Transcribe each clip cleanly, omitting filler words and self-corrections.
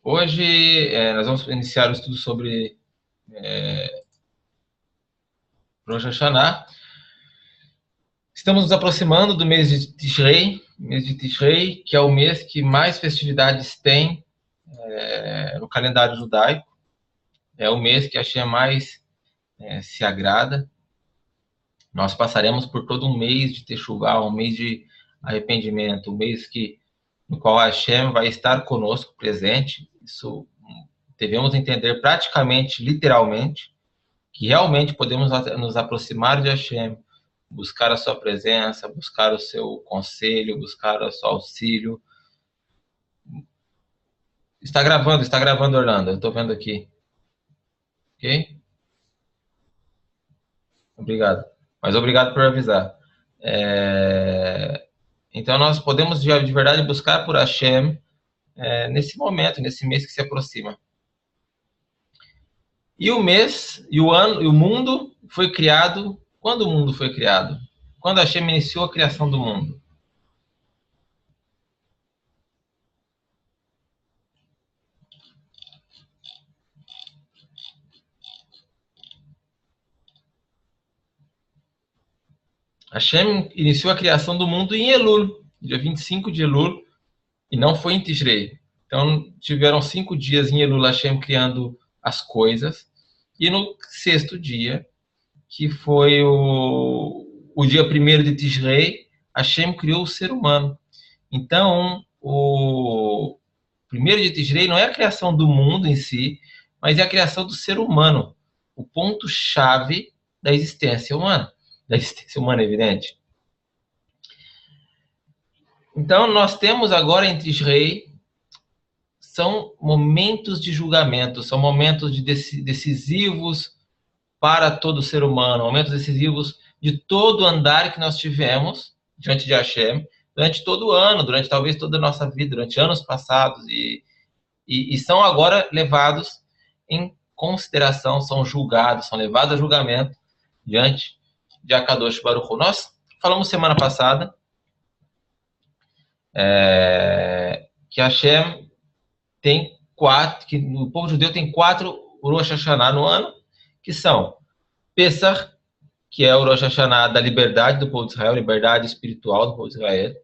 Hoje nós vamos iniciar o estudo sobre Rosh Hashanah. Estamos nos aproximando do mês de Tishrei, que é o mês que mais festividades tem no calendário judaico. É o mês que Hashem mais se agrada. Nós passaremos por todo um mês de Teshuvah, um mês de arrependimento, um mês no qual Hashem vai estar conosco presente. Isso devemos entender praticamente, literalmente, que realmente podemos nos aproximar de Hashem, buscar a sua presença, buscar o seu conselho, buscar o seu auxílio. Está gravando, Orlando. Eu estou vendo aqui. Ok? Obrigado. Mas obrigado por avisar. Então, nós podemos, de verdade, buscar por Hashem nesse momento, nesse mês que se aproxima. E o mês, e o ano, e o mundo foi criado. Quando o mundo foi criado? Quando Hashem iniciou a criação do mundo? Hashem iniciou a criação do mundo em Elul, dia 25 de Elul, e não foi em Tishrei. Então, tiveram 5 dias em Elul, Hashem criando as coisas, e no 6º dia, que foi o dia 1º de Tishrei, Hashem criou o ser humano. Então, o 1º de Tishrei não é a criação do mundo em si, mas é a criação do ser humano, o ponto-chave da existência humana. Da existência humana, evidente. Então, nós temos agora em Tishrei, são momentos de julgamento, são momentos decisivos para todo ser humano, momentos decisivos de todo o andar que nós tivemos diante de Hashem, durante todo o ano, durante talvez toda a nossa vida, durante anos passados, e são agora levados em consideração, são julgados, são levados a julgamento diante de Akadosh Baruch Hu. Nós falamos semana passada que Hashem tem 4, que o povo judeu tem 4 Rosh Hashanah no ano, que são Pesach, que é o Rosh Hashanah da liberdade do povo de Israel, liberdade espiritual do povo de Israel.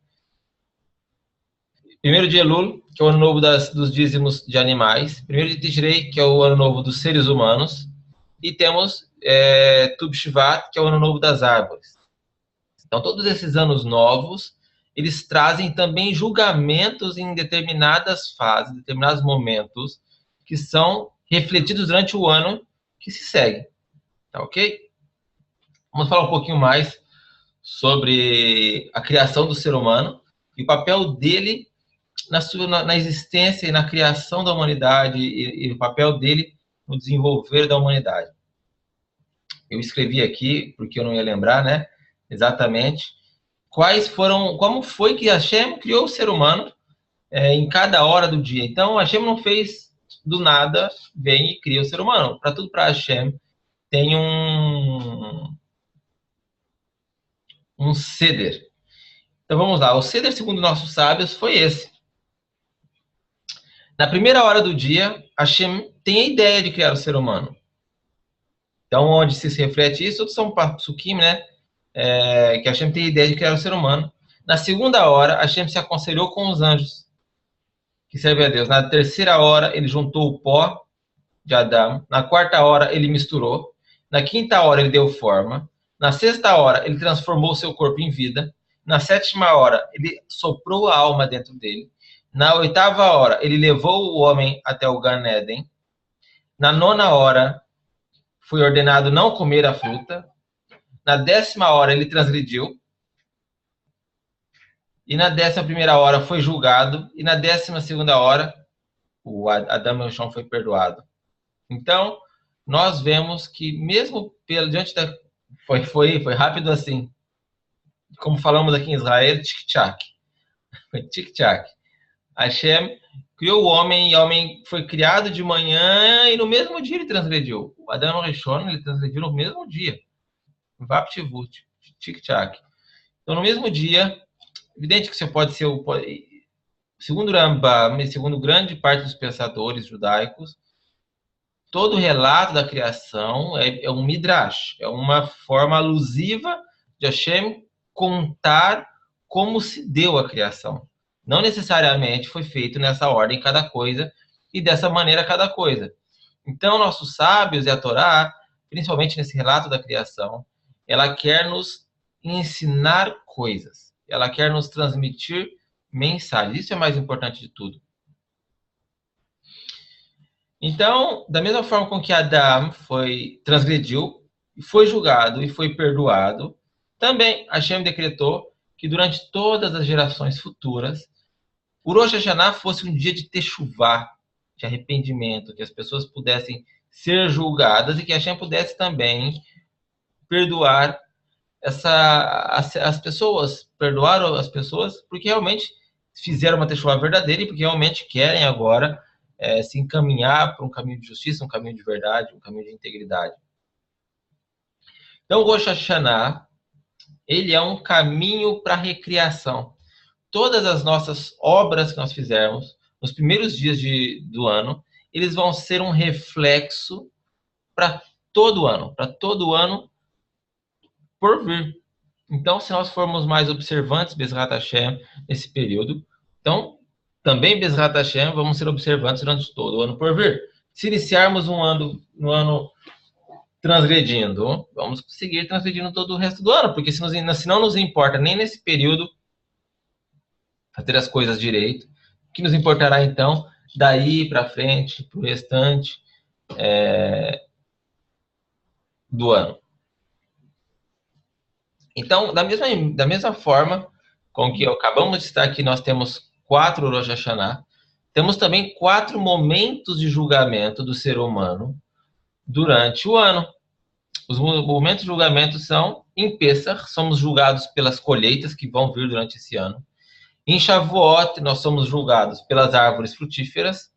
1º de Elul, que é o ano novo dos dízimos de animais. 1º de Tishrei, que é o ano novo dos seres humanos. E temos Tu B'Shvat, que é o ano novo das árvores. Então, todos esses anos novos, eles trazem também julgamentos em determinadas fases, determinados momentos, que são refletidos durante o ano que se segue. Tá ok? Vamos falar um pouquinho mais sobre a criação do ser humano e o papel dele na existência e na criação da humanidade e o papel dele no desenvolver da humanidade. Eu escrevi aqui, porque eu não ia lembrar, né, exatamente, como foi que Hashem criou o ser humano em cada hora do dia. Então, Hashem não fez do nada, vem e cria o ser humano. Para tudo, para Hashem, tem um ceder. Então, vamos lá. O ceder, segundo nossos sábios, foi esse. Na primeira hora do dia, Hashem tem a ideia de criar o ser humano. Então, onde se reflete isso, todos são psukim, né? Que Hashem tem a ideia de criar o ser humano. Na segunda hora, Hashem se aconselhou com os anjos, que servem a Deus. Na terceira hora, ele juntou o pó de Adão. Na quarta hora, ele misturou. Na quinta hora, ele deu forma. Na sexta hora, ele transformou o seu corpo em vida. Na sétima hora, ele soprou a alma dentro dele. Na oitava hora, ele levou o homem até o Gan Eden. Na nona hora, foi ordenado não comer a fruta. Na 10ª hora, ele transgrediu. E na 11ª hora, foi julgado. E na 12ª hora, o Adão e o chão foi perdoado. Então, nós vemos que mesmo diante da... Foi rápido assim. Como falamos aqui em Israel, tic-tac. Foi tic-tac. Hashem criou o homem, e o homem foi criado de manhã, e no mesmo dia ele transgrediu. O Adão Rishon, ele transgrediu no mesmo dia. Vaptivut, tic-tac. Então, no mesmo dia, evidente que você pode ser segundo Rambam e segundo grande parte dos pensadores judaicos, todo relato da criação é um midrash, é uma forma alusiva de Hashem contar como se deu a criação. Não necessariamente foi feito nessa ordem cada coisa e dessa maneira cada coisa. Então, nossos sábios e a Torá, principalmente nesse relato da criação, ela quer nos ensinar coisas, ela quer nos transmitir mensagens. Isso é mais importante de tudo. Então, da mesma forma com que Adão transgrediu, foi julgado e foi perdoado, também Hashem decretou que durante todas as gerações futuras, o Rosh Hashanah fosse um dia de techuvá, de arrependimento, que as pessoas pudessem ser julgadas e que Hashem pudesse também perdoar as pessoas, perdoar as pessoas porque realmente fizeram uma techuvá verdadeira e porque realmente querem agora se encaminhar para um caminho de justiça, um caminho de verdade, um caminho de integridade. Então, o Rosh Hashanah, ele é um caminho para a recriação. Todas as nossas obras que nós fizermos nos primeiros dias do ano, eles vão ser um reflexo para todo ano por vir. Então, se nós formos mais observantes, Bezrat Hashem, nesse período, então, também Bezrat Hashem, vamos ser observantes durante todo o ano por vir. Se iniciarmos no ano transgredindo, vamos seguir transgredindo todo o resto do ano, porque se não nos importa nem nesse período fazer as coisas direito, o que nos importará então daí para frente, para o restante do ano. Então, da mesma forma com que acabamos de estar aqui, nós temos 4 Rosh Hashanah, temos também 4 momentos de julgamento do ser humano durante o ano. Os momentos de julgamento são, em Pessach, somos julgados pelas colheitas que vão vir durante esse ano. Em Shavuot, nós somos julgados pelas árvores frutíferas.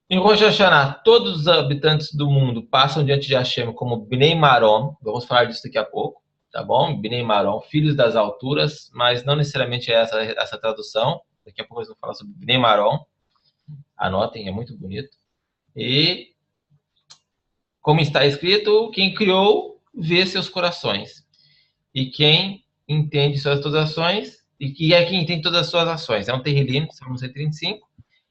Em Rosh Hashanah, todos os habitantes do mundo passam diante de Hashem como Bnei Marom, vamos falar disso daqui a pouco, tá bom? Bnei Marom, filhos das alturas, mas não necessariamente é essa tradução. Daqui a pouco eu vou falar sobre Bnei Marom. Anotem, é muito bonito. E, como está escrito, quem criou vê seus corações. E quem entende suas todas as ações, e que é quem entende todas as suas ações. É um Terrilim, Salmo 135.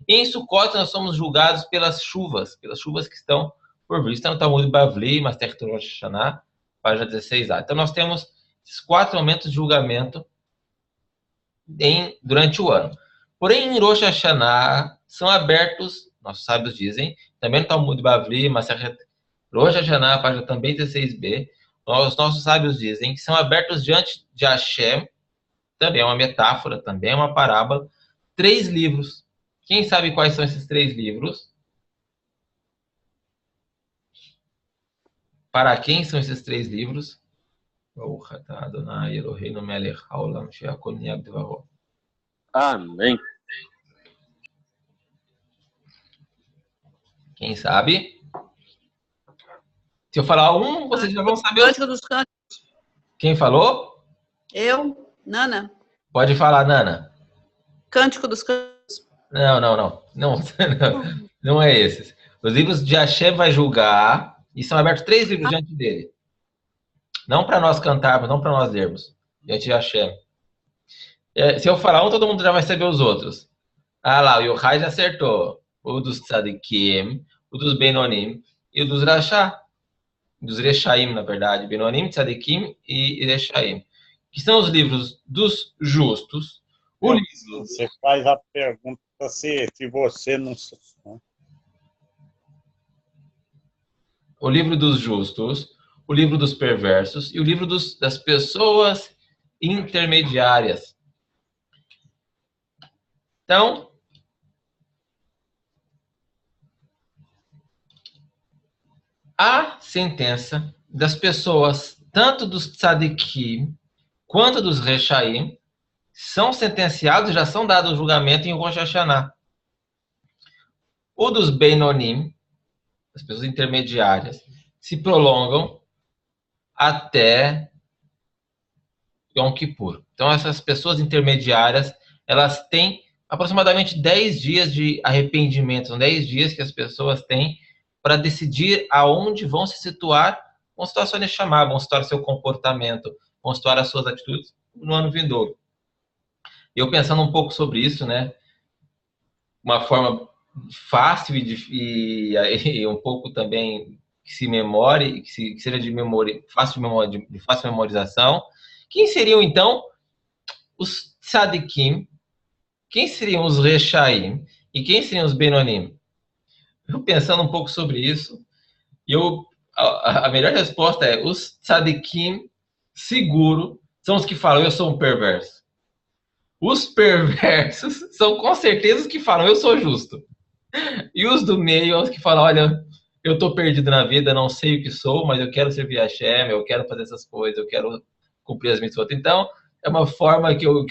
E em Sukkot nós somos julgados pelas chuvas que estão por vir. Está no Talmud Bavli, Masechet Rosh Hashanah, página 16a. Então nós temos esses 4 momentos de julgamento durante o ano. Porém, em Rosh Hashanah são abertos, nossos sábios dizem, também no Talmud Bavli, Masechet Rosh Hashanah, página também 16b, os nossos sábios dizem que são abertos diante de Hashem, também é uma metáfora, também é uma parábola, 3 livros. Quem sabe quais são esses 3 livros? Para quem são esses 3 livros? Amém. Quem sabe? Se eu falar um, vocês já vão saber. Cântico dos Cânticos. Quem falou? Eu, Nana. Pode falar, Nana. Cântico dos Cânticos. Não é esses. Os livros de Hashem vai julgar, e são abertos 3 livros diante dele. Não para nós cantarmos, não para nós lermos, diante de Hashem. Se eu falar um, todo mundo já vai saber os outros. Ah lá, o Yochai já acertou. O dos Tzadikim, o dos Benonim e o dos Rashá. Dos Reshaim, na verdade. Benonim, Tzadikim e Reshaim. Que são os livros dos justos. Você faz a pergunta se você não... O livro dos justos, o livro dos perversos e o livro das pessoas intermediárias. Então, a sentença das pessoas, tanto dos tzadikim quanto dos reshaim, são sentenciados, já são dados o julgamento em Rosh Hashanah. O dos Beinonim, as pessoas intermediárias, se prolongam até Yom Kippur. Então, essas pessoas intermediárias, elas têm aproximadamente 10 dias de arrependimento. São 10 dias que as pessoas têm para decidir aonde vão se situar, vão situar sua Neshama, vão situar seu comportamento, vão situar as suas atitudes no ano vindouro. Eu pensando um pouco sobre isso, né? Uma forma fácil e um pouco também que se memore, que seja de memória, de fácil memorização. Quem seriam, então, os tzadikim? Quem seriam os rechaim? E quem seriam os benonim? Eu pensando um pouco sobre isso, a melhor resposta é: os tzadikim, seguro, são os que falam, eu sou um perverso. Os perversos são com certeza os que falam, eu sou justo. E os do meio são os que falam, olha, eu estou perdido na vida, não sei o que sou, mas eu quero servir a Hashem, eu quero fazer essas coisas, eu quero cumprir as mitzvot. Então, é uma forma que eu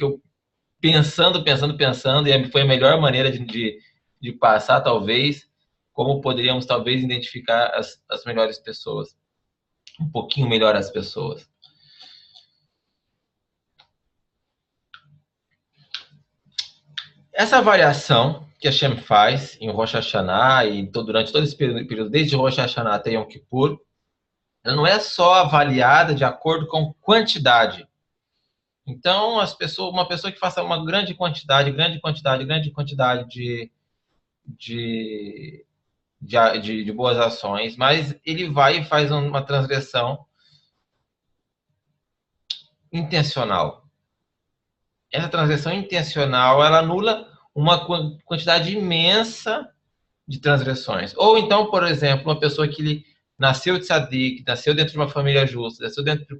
pensando, e foi a melhor maneira de passar, talvez, como poderíamos, talvez, identificar as melhores pessoas. Um pouquinho melhor as pessoas. Essa variação que a Hashem faz em Rosh Hashanah e durante todo esse período, desde Rosh Hashanah até Yom Kippur, ela não é só avaliada de acordo com quantidade. Então, uma pessoa que faça uma grande quantidade de boas ações, mas ele vai e faz uma transgressão intencional. Essa transgressão intencional, ela anula uma quantidade imensa de transgressões. Ou então, por exemplo, uma pessoa que nasceu de tzadik, nasceu dentro de uma família justa,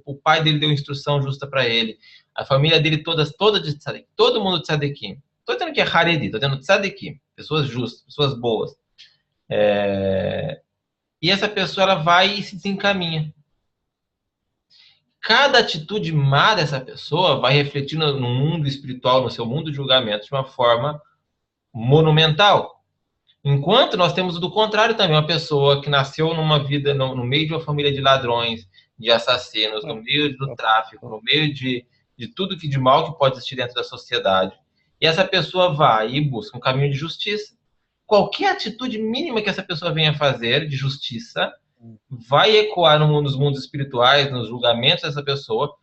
o pai dele deu instrução justa para ele, a família dele toda de tzadik, todo mundo de tzadikim. Estou dizendo que é haredi, estou dizendo tzadikim, pessoas justas, pessoas boas. E essa pessoa, ela vai e se desencaminha. Cada atitude má dessa pessoa vai refletir no mundo espiritual, no seu mundo de julgamento, de uma forma monumental. Enquanto nós temos do contrário também, uma pessoa que nasceu numa vida, no meio de uma família de ladrões, de assassinos, no meio do tráfico, no meio de tudo que de mal que pode existir dentro da sociedade. E essa pessoa vai e busca um caminho de justiça. Qualquer atitude mínima que essa pessoa venha fazer de justiça vai ecoar nos mundos espirituais, nos julgamentos dessa pessoa,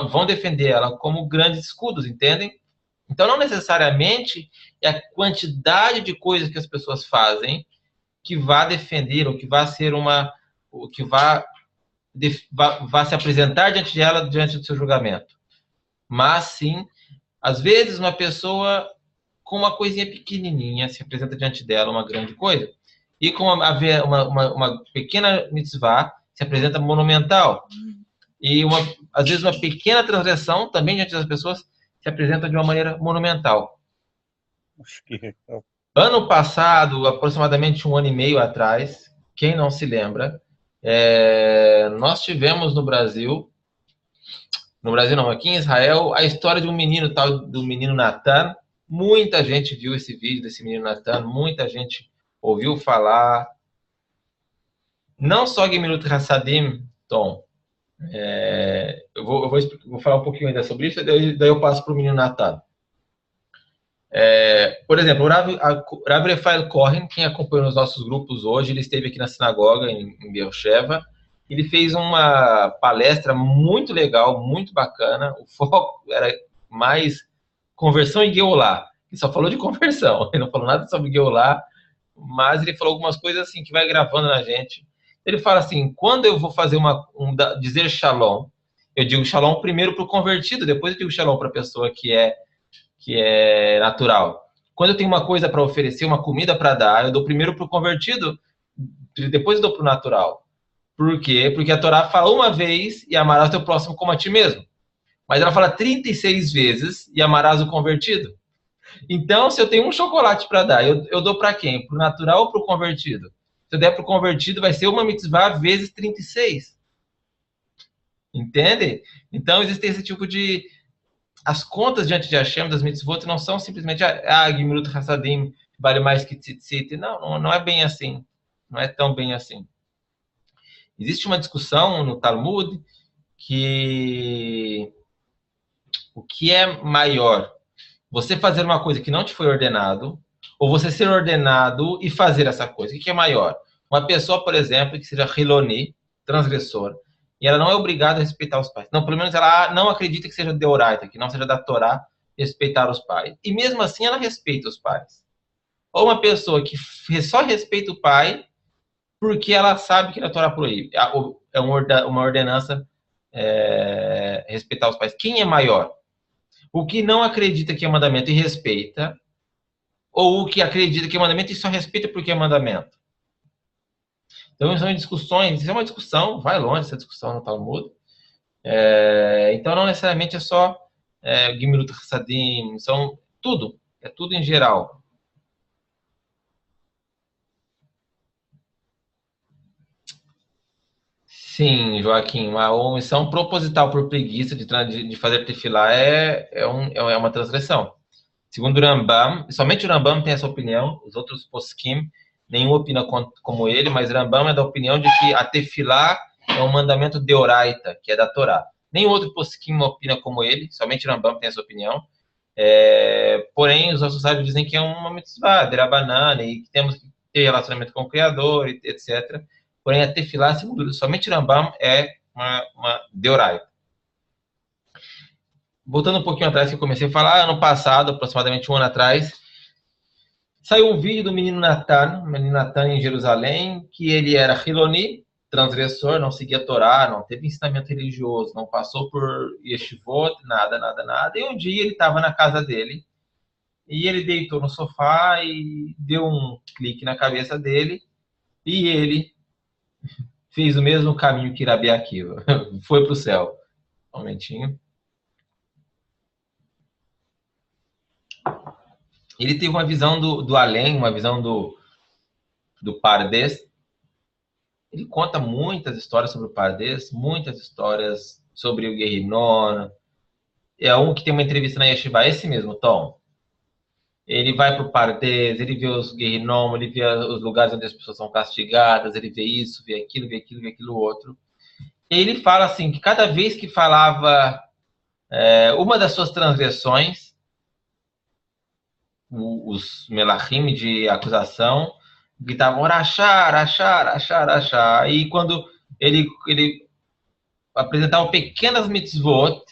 vão defender ela como grandes escudos, entendem? Então, não necessariamente é a quantidade de coisas que as pessoas fazem que vai defender, ou que vai ser ou que vai se apresentar diante dela, diante do seu julgamento. Mas, sim, às vezes, uma pessoa com uma coisinha pequenininha se apresenta diante dela uma grande coisa. E com uma pequena mitzvah se apresenta monumental. E, às vezes, uma pequena transgressão também diante das pessoas se apresenta de uma maneira monumental. Ano passado, aproximadamente 1 ano e meio atrás, quem não se lembra, nós tivemos no Brasil não, aqui em Israel, a história de um menino, do menino Natan. Muita gente viu esse vídeo desse menino Natan, muita gente ouviu falar. Não só Gemilut Hassadim, Tom. Eu vou falar um pouquinho ainda sobre isso, daí eu passo para o menino Natan. Por exemplo, o Rav Rafael Cohen, quem acompanhou nos nossos grupos hoje, ele esteve aqui na sinagoga em Beersheba. Ele fez uma palestra muito legal, muito bacana. O foco era mais conversão e Geolá. Ele só falou de conversão, ele não falou nada sobre Geolá, mas ele falou algumas coisas assim que vai gravando na gente. Ele fala assim: quando eu vou fazer dizer shalom, eu digo shalom primeiro para o convertido, depois eu digo shalom para a pessoa que é natural. Quando eu tenho uma coisa para oferecer, uma comida para dar, eu dou primeiro para o convertido, depois eu dou para o natural. Por quê? Porque a Torá fala uma vez e amarás o teu próximo como a ti mesmo. Mas ela fala 36 vezes e amarás o convertido. Então, se eu tenho um chocolate para dar, eu dou para quem? Para o natural ou para o convertido? Se eu der para o convertido, vai ser uma mitzvah vezes 36. Entende? Então, existe esse tipo de... As contas diante de Hashem, das mitzvot, não são simplesmente Gemilut Hassadim, vale mais que tzitzit. Não é bem assim. Não é tão bem assim. Existe uma discussão no Talmud que o que é maior, Você fazer uma coisa que não te foi ordenado, ou você ser ordenado e fazer essa coisa. O que é maior? Uma pessoa, por exemplo, que seja Hiloni, transgressora, e ela não é obrigada a respeitar os pais. Não, pelo menos ela não acredita que seja deoraita, que não seja da Torá respeitar os pais. E mesmo assim ela respeita os pais. Ou uma pessoa que só respeita o pai porque ela sabe que a Torá proíbe. É uma ordenança respeitar os pais. Quem é maior? O que não acredita que é mandamento e respeita, ou o que acredita que é mandamento e só respeita porque é mandamento? Então, são discussões, isso é uma discussão, vai longe essa discussão no Talmud. Então, não necessariamente é só Gimilut Chassadim, são tudo, é tudo em geral. Sim, Joaquim, uma omissão proposital por preguiça de fazer tefilá é uma transgressão. Segundo o Rambam, somente o Rambam tem essa opinião, os outros poskim, nenhum opina como ele, mas o Rambam é da opinião de que a tefilá é um mandamento deoraita, que é da Torá. Nenhum outro poskim opina como ele, somente o Rambam tem essa opinião. Porém, os nossos sábios dizem que é uma mitzvah, derabanana, e que temos que ter relacionamento com o Criador, etc. Porém, a tefilá, segundo somente o Rambam, é uma deoraita. Voltando um pouquinho atrás, que eu comecei a falar, ano passado, aproximadamente um ano atrás, saiu um vídeo do menino Natan em Jerusalém, que ele era Hiloni, transgressor, não seguia a Torá, não teve ensinamento religioso, não passou por yeshivot, nada. E um dia ele estava na casa dele, e ele deitou no sofá e deu um clique na cabeça dele, e ele fez o mesmo caminho que Rabi Akiva, foi para o céu. Um momentinho. Ele teve uma visão do além, uma visão do Pardes. Ele conta muitas histórias sobre o Pardes, muitas histórias sobre o Guerrinon. É um que tem uma entrevista na Yeshiva, esse mesmo, Tom. Ele vai para o Pardes, ele vê os Guerrinon, ele vê os lugares onde as pessoas são castigadas, ele vê isso, vê aquilo outro. E ele fala assim, que cada vez que falava uma das suas transgressões, os melachim de acusação gritavam Rachar. E quando ele apresentava pequenas mitzvot,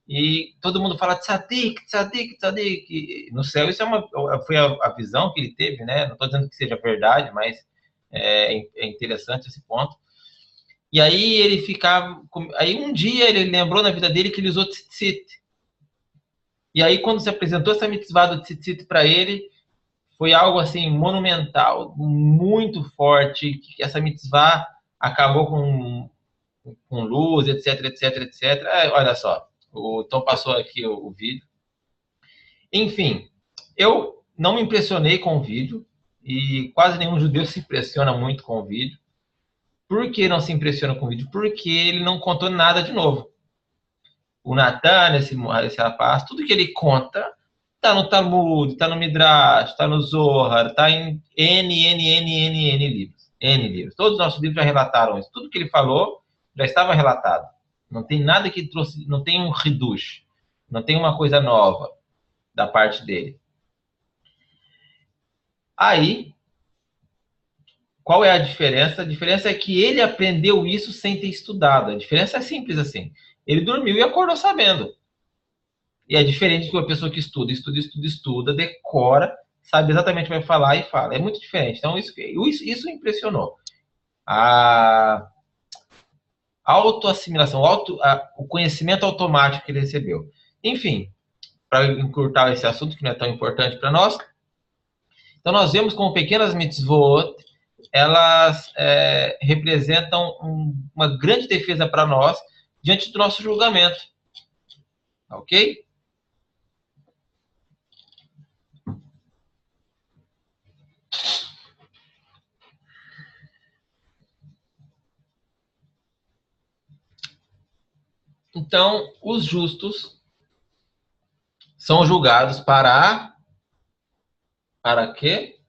e todo mundo fala tzadik. E no céu, isso foi a visão que ele teve, né? Não estou dizendo que seja verdade, mas é interessante esse ponto. E aí ele ficava... Aí um dia ele lembrou na vida dele que ele usou tzitzit. E aí, quando se apresentou essa mitzvah do tzitzit para ele, foi algo assim monumental, muito forte, que essa mitzvah acabou com luz, etc. Olha só, o Tom passou aqui o vídeo. Enfim, eu não me impressionei com o vídeo, e quase nenhum judeu se impressiona muito com o vídeo. Por que não se impressiona com o vídeo? Porque ele não contou nada de novo. O Natan, esse rapaz, tudo que ele conta está no Talmud, está no Midrash, está no Zohar, está em N livros. N livros. Todos os nossos livros já relataram isso. Tudo que ele falou já estava relatado. Não tem nada que trouxe, não tem um hidush, não tem uma coisa nova da parte dele. Aí, qual é a diferença? A diferença é que ele aprendeu isso sem ter estudado. A diferença é simples assim. Ele dormiu e acordou sabendo. E é diferente de uma pessoa que estuda, decora, sabe exatamente o que vai falar e fala. É muito diferente. Então, isso impressionou. A autoassimilação, o conhecimento automático que ele recebeu. Enfim, para encurtar esse assunto, que não é tão importante para nós. Então, nós vemos como pequenas mitzvot, elas representam uma grande defesa para nós diante do nosso julgamento. Ok? Então, os justos são julgados para quê?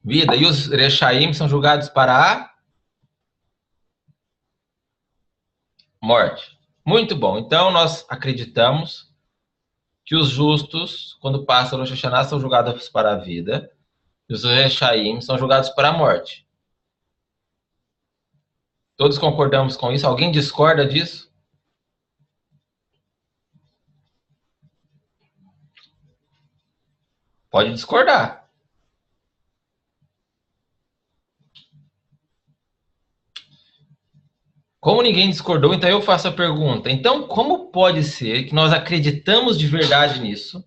Vida. E os Rechaim são julgados para Morte. Muito bom. Então, nós acreditamos que os justos, quando passam Rosh Hashanah, são julgados para a vida. E os Rechaim são julgados para a morte. Todos concordamos com isso? Alguém discorda disso? Pode discordar. Como ninguém discordou, então eu faço a pergunta. Então, como pode ser que nós acreditamos de verdade nisso?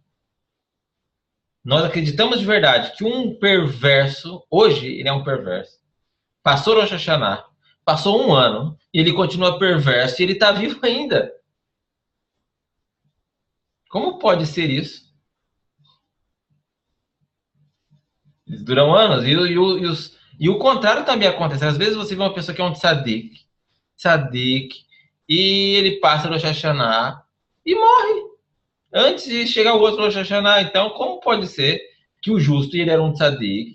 Nós acreditamos de verdade que um perverso, hoje ele é um perverso, passou Rosh Hashanah, passou um ano, e ele continua perverso, e ele está vivo ainda. Como pode ser isso? Eles duram anos, e o contrário também acontece. Às vezes você vê uma pessoa que é um tzadik, e ele passa no Rosh Hashanah e morre antes de chegar o outro Rosh Hashanah. Então, como pode ser que o justo, ele era um tzadik,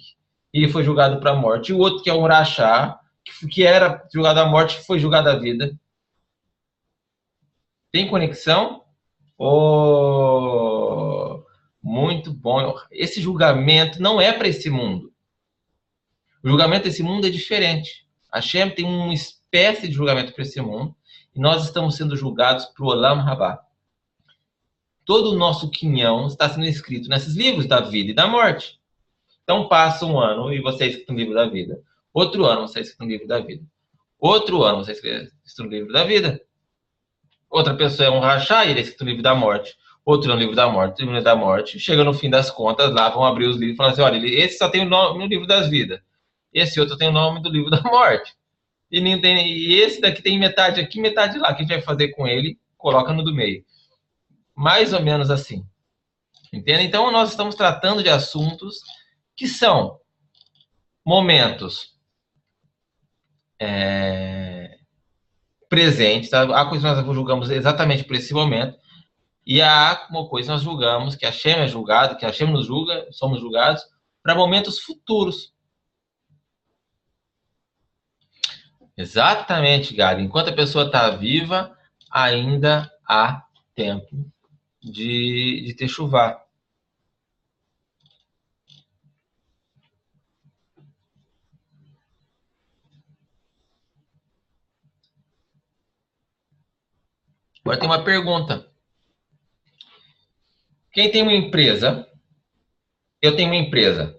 e ele foi julgado para a morte, e o outro que é um rachá, que era julgado à morte, foi julgado à vida? Tem conexão? Oh, muito bom. Esse julgamento não é para esse mundo. O julgamento desse mundo é diferente. A Hashem tem uma espécie de julgamento para esse mundo, e nós estamos sendo julgados para o Olam Rabá. Todo o nosso quinhão está sendo escrito nesses livros da vida e da morte. Então passa um ano e você é escrito no livro da vida. Outro ano você é escrito no livro da vida. Outro ano você é escrito no livro da vida. Outra pessoa é um rachá e ele é escrito no livro da morte. Outro no livro da morte, no livro da morte. Chega no fim das contas, lá vão abrir os livros e falar assim, olha, esse só tem o nome no livro das vidas. Esse outro tem o nome do livro da morte. E esse daqui tem metade aqui, metade lá. O que a gente vai fazer com ele? Coloca no do meio. Mais ou menos assim. Entende? Então, nós estamos tratando de assuntos que são momentos presentes. Tá? Há coisas que nós julgamos exatamente por esse momento. E há uma coisa que nós julgamos, que a Hashem é julgado, que a Hashem nos julga, somos julgados, para momentos futuros. Exatamente, Gado. Enquanto a pessoa está viva, ainda há tempo de ter chuva. Agora tem uma pergunta. Quem tem uma empresa, eu tenho uma empresa,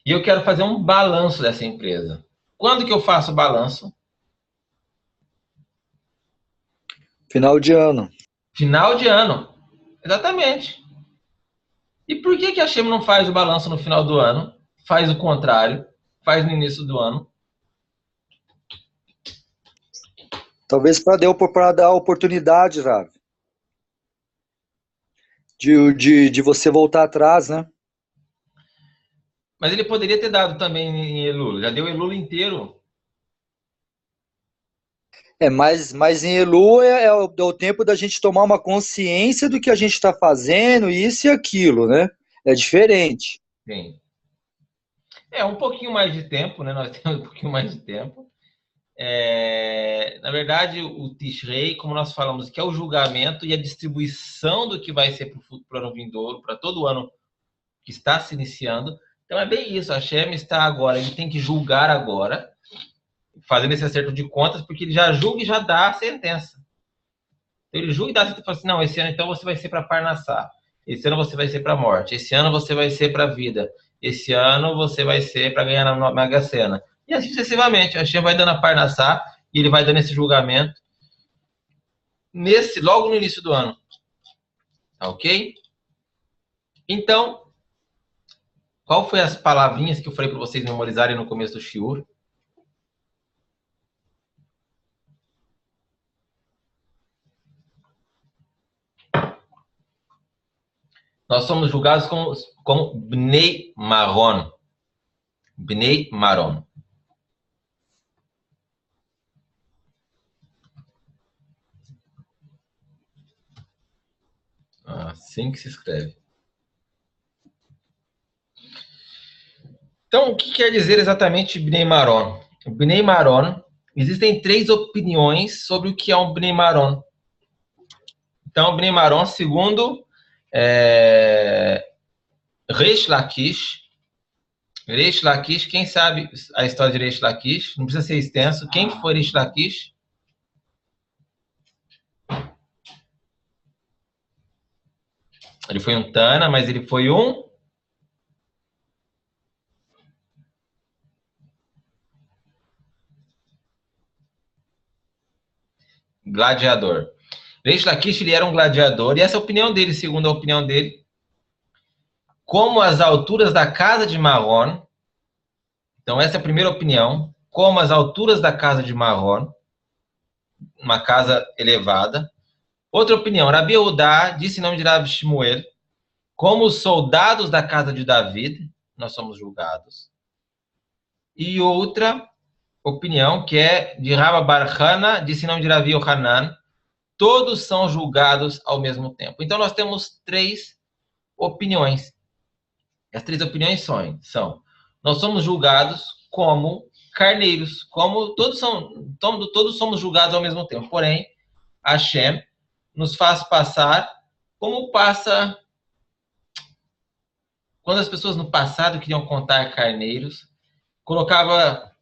e eu quero fazer um balanço dessa empresa. Quando que eu faço o balanço? Final de ano. Final de ano. Exatamente. E por que a Hashem não faz o balanço no final do ano? Faz o contrário. Faz no início do ano. Talvez para dar oportunidade, Rav, de você voltar atrás, né? Mas ele poderia ter dado também em Elul. Já deu Elul inteiro. Mas em Elul é o tempo da gente tomar uma consciência do que a gente está fazendo, isso e aquilo, né? É diferente. Sim. É um pouquinho mais de tempo, né? Nós temos um pouquinho mais de tempo. Na verdade, o Tishrei, como nós falamos, que é o julgamento e a distribuição do que vai ser para o ano vindouro, para todo o ano que está se iniciando. Então é bem isso. A Hashem está agora, ele tem que julgar agora, fazendo esse acerto de contas, porque ele já julga e já dá a sentença. Então, ele julga e dá a sentença e fala assim, não, esse ano então você vai ser para Parnassá, esse ano você vai ser para a morte, esse ano você vai ser para a vida, esse ano você vai ser para ganhar na Mega Sena. E assim sucessivamente. A Hashem vai dando a Parnassá e ele vai dando esse julgamento logo no início do ano. Tá ok? Então, qual foi as palavrinhas que eu falei para vocês memorizarem no começo do shiur? Nós somos julgados como Bnei Maron. Bnei Maron. Assim que se escreve. Então, o que quer dizer exatamente Bnei Maron? Bnei Maron existem 3 opiniões sobre o que é um Bnei Maron. Então, Bnei Maron, segundo Reish Lakish. Reish Lakish, quem sabe a história de Reish Lakish? Não precisa ser extenso. Quem foi Reish Lakish? Ele foi um Tana, mas ele foi um gladiador. Reish Lakish, ele era um gladiador, e essa é a opinião dele, segundo a opinião dele, como as alturas da casa de Maron, então essa é a primeira opinião, como as alturas da casa de Maron, uma casa elevada. Outra opinião, Rabi Yehuda disse em nome de Rabi Shmuel, como os soldados da casa de David, nós somos julgados. E outra opinião, que é de Rabba Bar Hana, disse em nome de Rabi Yohanan, todos são julgados ao mesmo tempo. Então, nós temos 3 opiniões. As 3 opiniões são nós somos julgados como carneiros, como todos somos julgados ao mesmo tempo. Porém, Hashem nos faz passar como passa quando as pessoas no passado queriam contar carneiros, colocava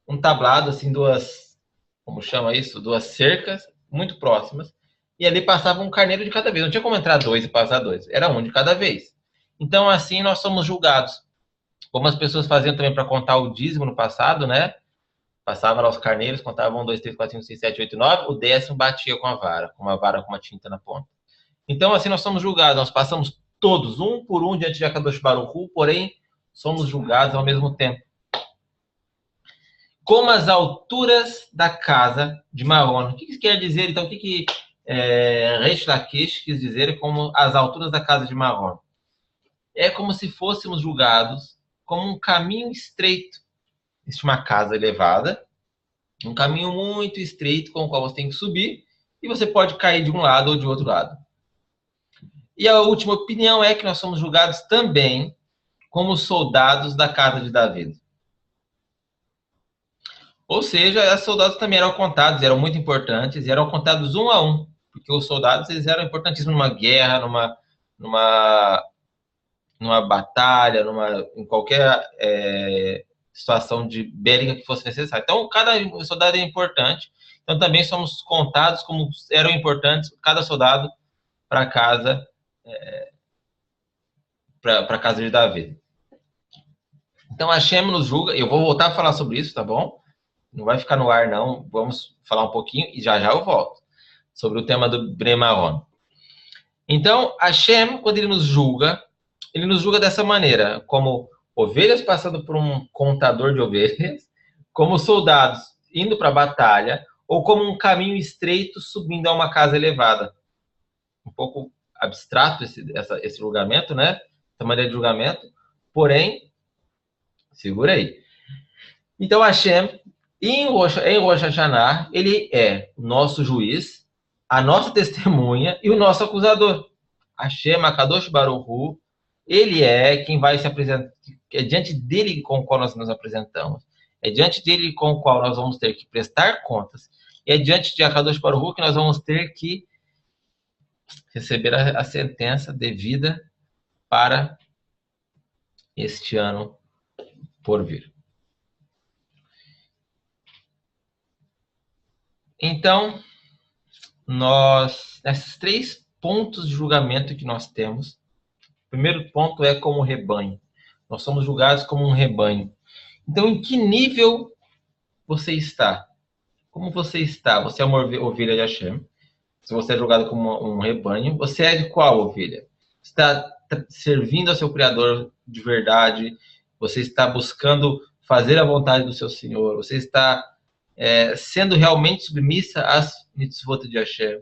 um tablado, assim, 2, como chama isso? 2 cercas muito próximas, e ali passava um carneiro de cada vez. Não tinha como entrar 2 e passar 2, era um de cada vez. Então, assim, nós somos julgados. Como as pessoas faziam também para contar o dízimo no passado, né? Passavam lá os carneiros, contavam 1, 2, 3, 4, 5, 6, 7, 8, 9, o 10º batia com uma vara com uma tinta na ponta. Então, assim, nós somos julgados, nós passamos todos, um por um, diante de Akadosh Baruch Hu, porém, somos julgados ao mesmo tempo. Como as alturas da casa de Maron. O que isso quer dizer, então? O que Reish Lakish quis dizer como as alturas da casa de Maron? É como se fôssemos julgados como um caminho estreito. Existe uma casa elevada, um caminho muito estreito com o qual você tem que subir, e você pode cair de um lado ou de outro lado. E a última opinião é que nós somos julgados também como soldados da casa de David. Ou seja, os soldados também eram contados, eram muito importantes, e eram contados um a um, porque os soldados eles eram importantíssimos numa guerra, numa batalha, em qualquer situação de bélica que fosse necessária. Então, cada soldado é importante. Então, também somos contados como eram importantes cada soldado para casa de Davi. Então, Hashem nos julga. Eu vou voltar a falar sobre isso, tá bom? Não vai ficar no ar, não. Vamos falar um pouquinho e já eu volto sobre o tema do Bnei Maron. Então, Hashem, quando ele nos julga dessa maneira, como ovelhas passando por um contador de ovelhas, como soldados indo para a batalha, ou como um caminho estreito subindo a uma casa elevada. Um pouco abstrato esse julgamento, né? Essa maneira de julgamento. Porém, segura aí. Então, Hashem, em Rosh Hashanah, ele é o nosso juiz, a nossa testemunha e o nosso acusador. Hashem, Akadosh Baruch Hu, ele é quem vai se apresentar, é diante dele com o qual nós nos apresentamos, é diante dele com o qual nós vamos ter que prestar contas, e é diante de Akadosh Baruch Hu que nós vamos ter que receber a sentença devida para este ano por vir. Então, nesses 3 pontos de julgamento que nós temos, o primeiro ponto é como rebanho. Nós somos julgados como um rebanho. Então, em que nível você está? Como você está? Você é uma ovelha de Hashem. Se você é julgado como um rebanho, você é de qual ovelha? Você está servindo ao seu Criador de verdade? Você está buscando fazer a vontade do seu Senhor? Você está sendo realmente submissa às mitzvot de Hashem?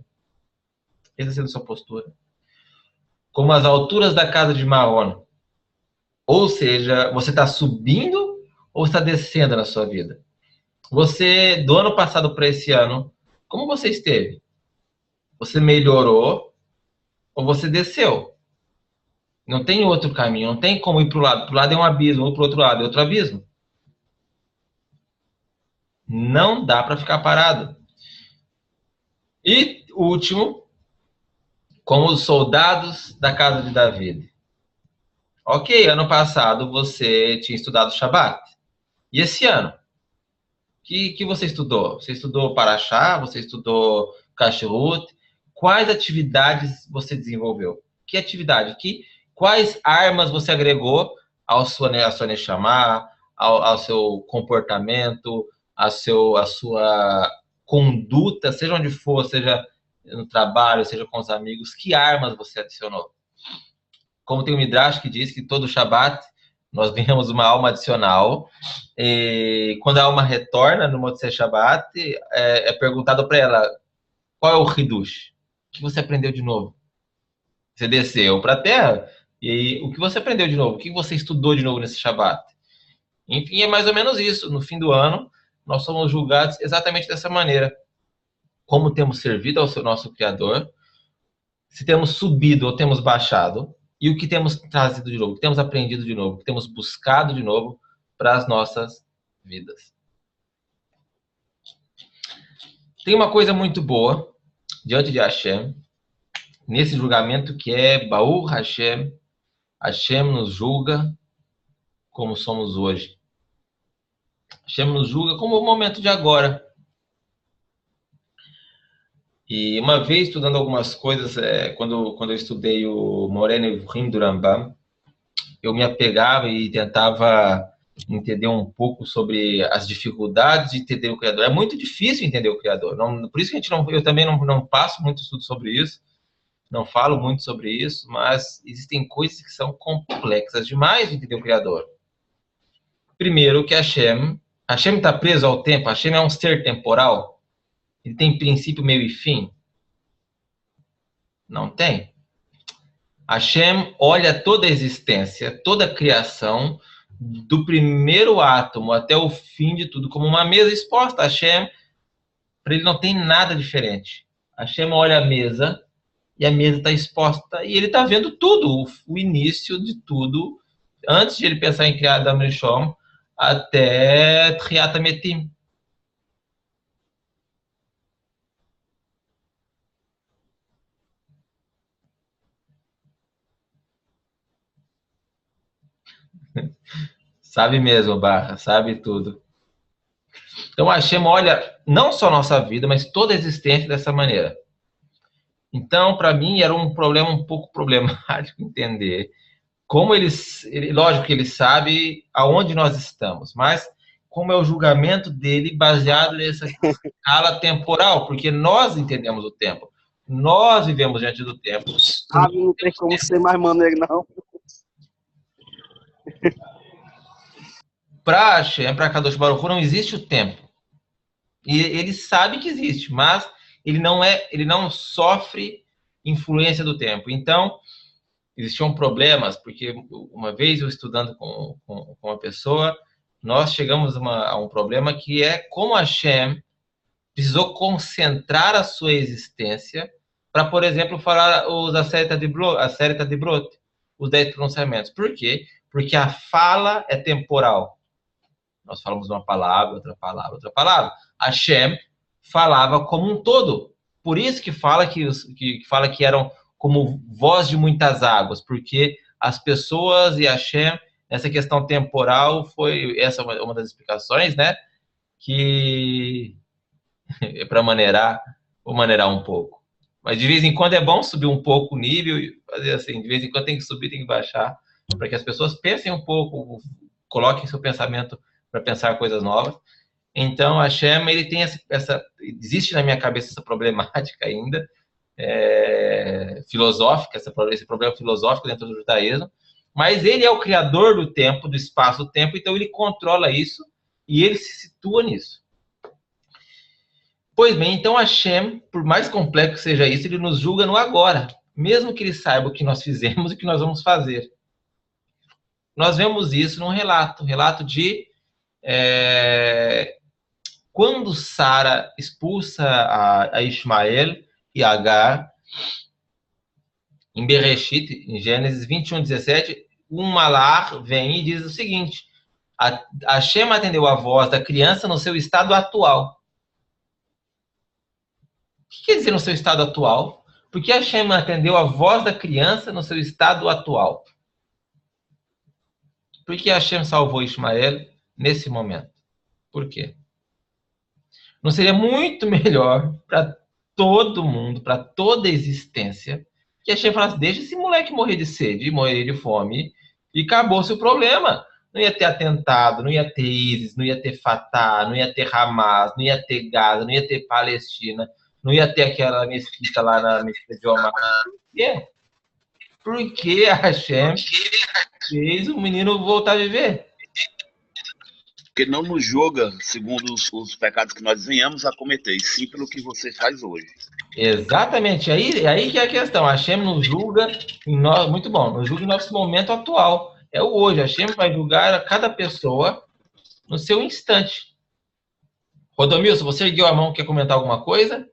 Essa está sendo a sua postura. Como as alturas da casa de Maron. Ou seja, você está subindo ou está descendo na sua vida? Você, do ano passado para esse ano, como você esteve? Você melhorou ou você desceu? Não tem outro caminho, não tem como ir para o lado. Para o lado é um abismo, ou para o outro lado é outro abismo. Não dá para ficar parado. E último, como os soldados da casa de Davi. Ok, ano passado você tinha estudado Shabat. E esse ano? Que você estudou? Você estudou Parashá? Você estudou Kashrut? Quais atividades você desenvolveu? Que atividade? Quais armas você agregou à sua Neshama, ao seu comportamento, a sua conduta, seja onde for, seja no trabalho, seja com os amigos, que armas você adicionou? Como tem o Midrash que diz que todo Shabat nós ganhamos uma alma adicional, e quando a alma retorna no Motzei Shabbat, é perguntado para ela, qual é o Hidush? O que você aprendeu de novo? Você desceu para a Terra, e o que você aprendeu de novo? O que você estudou de novo nesse Shabbat? Enfim, é mais ou menos isso. No fim do ano, nós somos julgados exatamente dessa maneira. Como temos servido ao nosso Criador, se temos subido ou temos baixado, e o que temos trazido de novo, o que temos aprendido de novo, o que temos buscado de novo para as nossas vidas. Tem uma coisa muito boa diante de Hashem, nesse julgamento, que é Baur Hashem. Hashem nos julga como somos hoje. Hashem nos julga como o momento de agora. E uma vez, estudando algumas coisas, quando eu estudei o Moreh Nevuchim do Rambam, eu me apegava e tentava entender um pouco sobre as dificuldades de entender o Criador. É muito difícil entender o Criador. Por isso que eu também não passo muito estudo sobre isso, não falo muito sobre isso, mas existem coisas que são complexas demais de entender o Criador. Primeiro, que Hashem está preso ao tempo. Hashem é um ser temporal. Ele tem princípio, meio e fim? Não tem. Hashem olha toda a existência, toda a criação, do primeiro átomo até o fim de tudo, como uma mesa exposta. Hashem, para ele não tem nada diferente. Hashem olha a mesa, e a mesa está exposta, e ele está vendo tudo, o início de tudo, antes de ele pensar em criar Adam Rishon, até Tchiat HaMetim. Sabe mesmo, Barra, sabe tudo. Então, Hashem olha não só a nossa vida, mas toda a existência dessa maneira. Então, para mim, era um problema um pouco problemático entender como lógico que ele sabe aonde nós estamos, mas como é o julgamento dele baseado nessa escala temporal, porque nós entendemos o tempo. Nós vivemos diante do tempo. Não tem como ser mais maneiro, não. Para Hashem, para Kadosh Baruch Hu, não existe o tempo. E ele sabe que existe, mas ele não sofre influência do tempo. Então, existiam problemas, porque uma vez eu estudando com uma pessoa, nós chegamos a um problema que é como Hashem precisou concentrar a sua existência para, por exemplo, falar os Aseret Dibrot, os 10 pronunciamentos. Por quê? Porque a fala é temporal. Nós falamos uma palavra, outra palavra, outra palavra. Hashem falava como um todo. Por isso que fala que eram como voz de muitas águas, porque as pessoas e Hashem, nessa questão temporal, foi essa uma das explicações, né? Que é para maneirar um pouco. Mas de vez em quando é bom subir um pouco o nível e fazer assim, de vez em quando tem que subir, tem que baixar, para que as pessoas pensem um pouco, coloquem seu pensamento para pensar coisas novas. Então, a Hashem, ele tem existe na minha cabeça essa problemática ainda, filosófica, esse problema filosófico dentro do judaísmo, mas ele é o criador do tempo, do espaço-tempo, então ele controla isso e ele se situa nisso. Pois bem, então Hashem, por mais complexo que seja isso, ele nos julga no agora, mesmo que ele saiba o que nós fizemos e o que nós vamos fazer. Nós vemos isso num relato de quando Sara expulsa a Ismael e Agar, em Bereshit, em Gênesis 21:17, um malach vem e diz o seguinte: Hashem atendeu a voz da criança no seu estado atual. O que quer dizer no seu estado atual? Porque Hashem atendeu a voz da criança no seu estado atual. Por que Hashem salvou Ismael nesse momento? Por quê? Não seria muito melhor para todo mundo, para toda a existência, que Hashem falasse, deixa esse moleque morrer de sede, morrer de fome, e acabou-se o problema. Não ia ter atentado, não ia ter ISIS, não ia ter Fatah, não ia ter Hamas, não ia ter Gaza, não ia ter Palestina, não ia ter aquela mesquita lá na mesquita de Omar. Por quê? Porque Hashem fez o menino voltar a viver. Porque não nos julga segundo os pecados que nós venhamos a cometer, e sim pelo que você faz hoje. Exatamente, aí que é a questão. Hashem nos julga, muito bom, nos julga em nosso momento atual. É o hoje. Hashem vai julgar a cada pessoa no seu instante. Rodomilson, você ergueu a mão, quer comentar alguma coisa?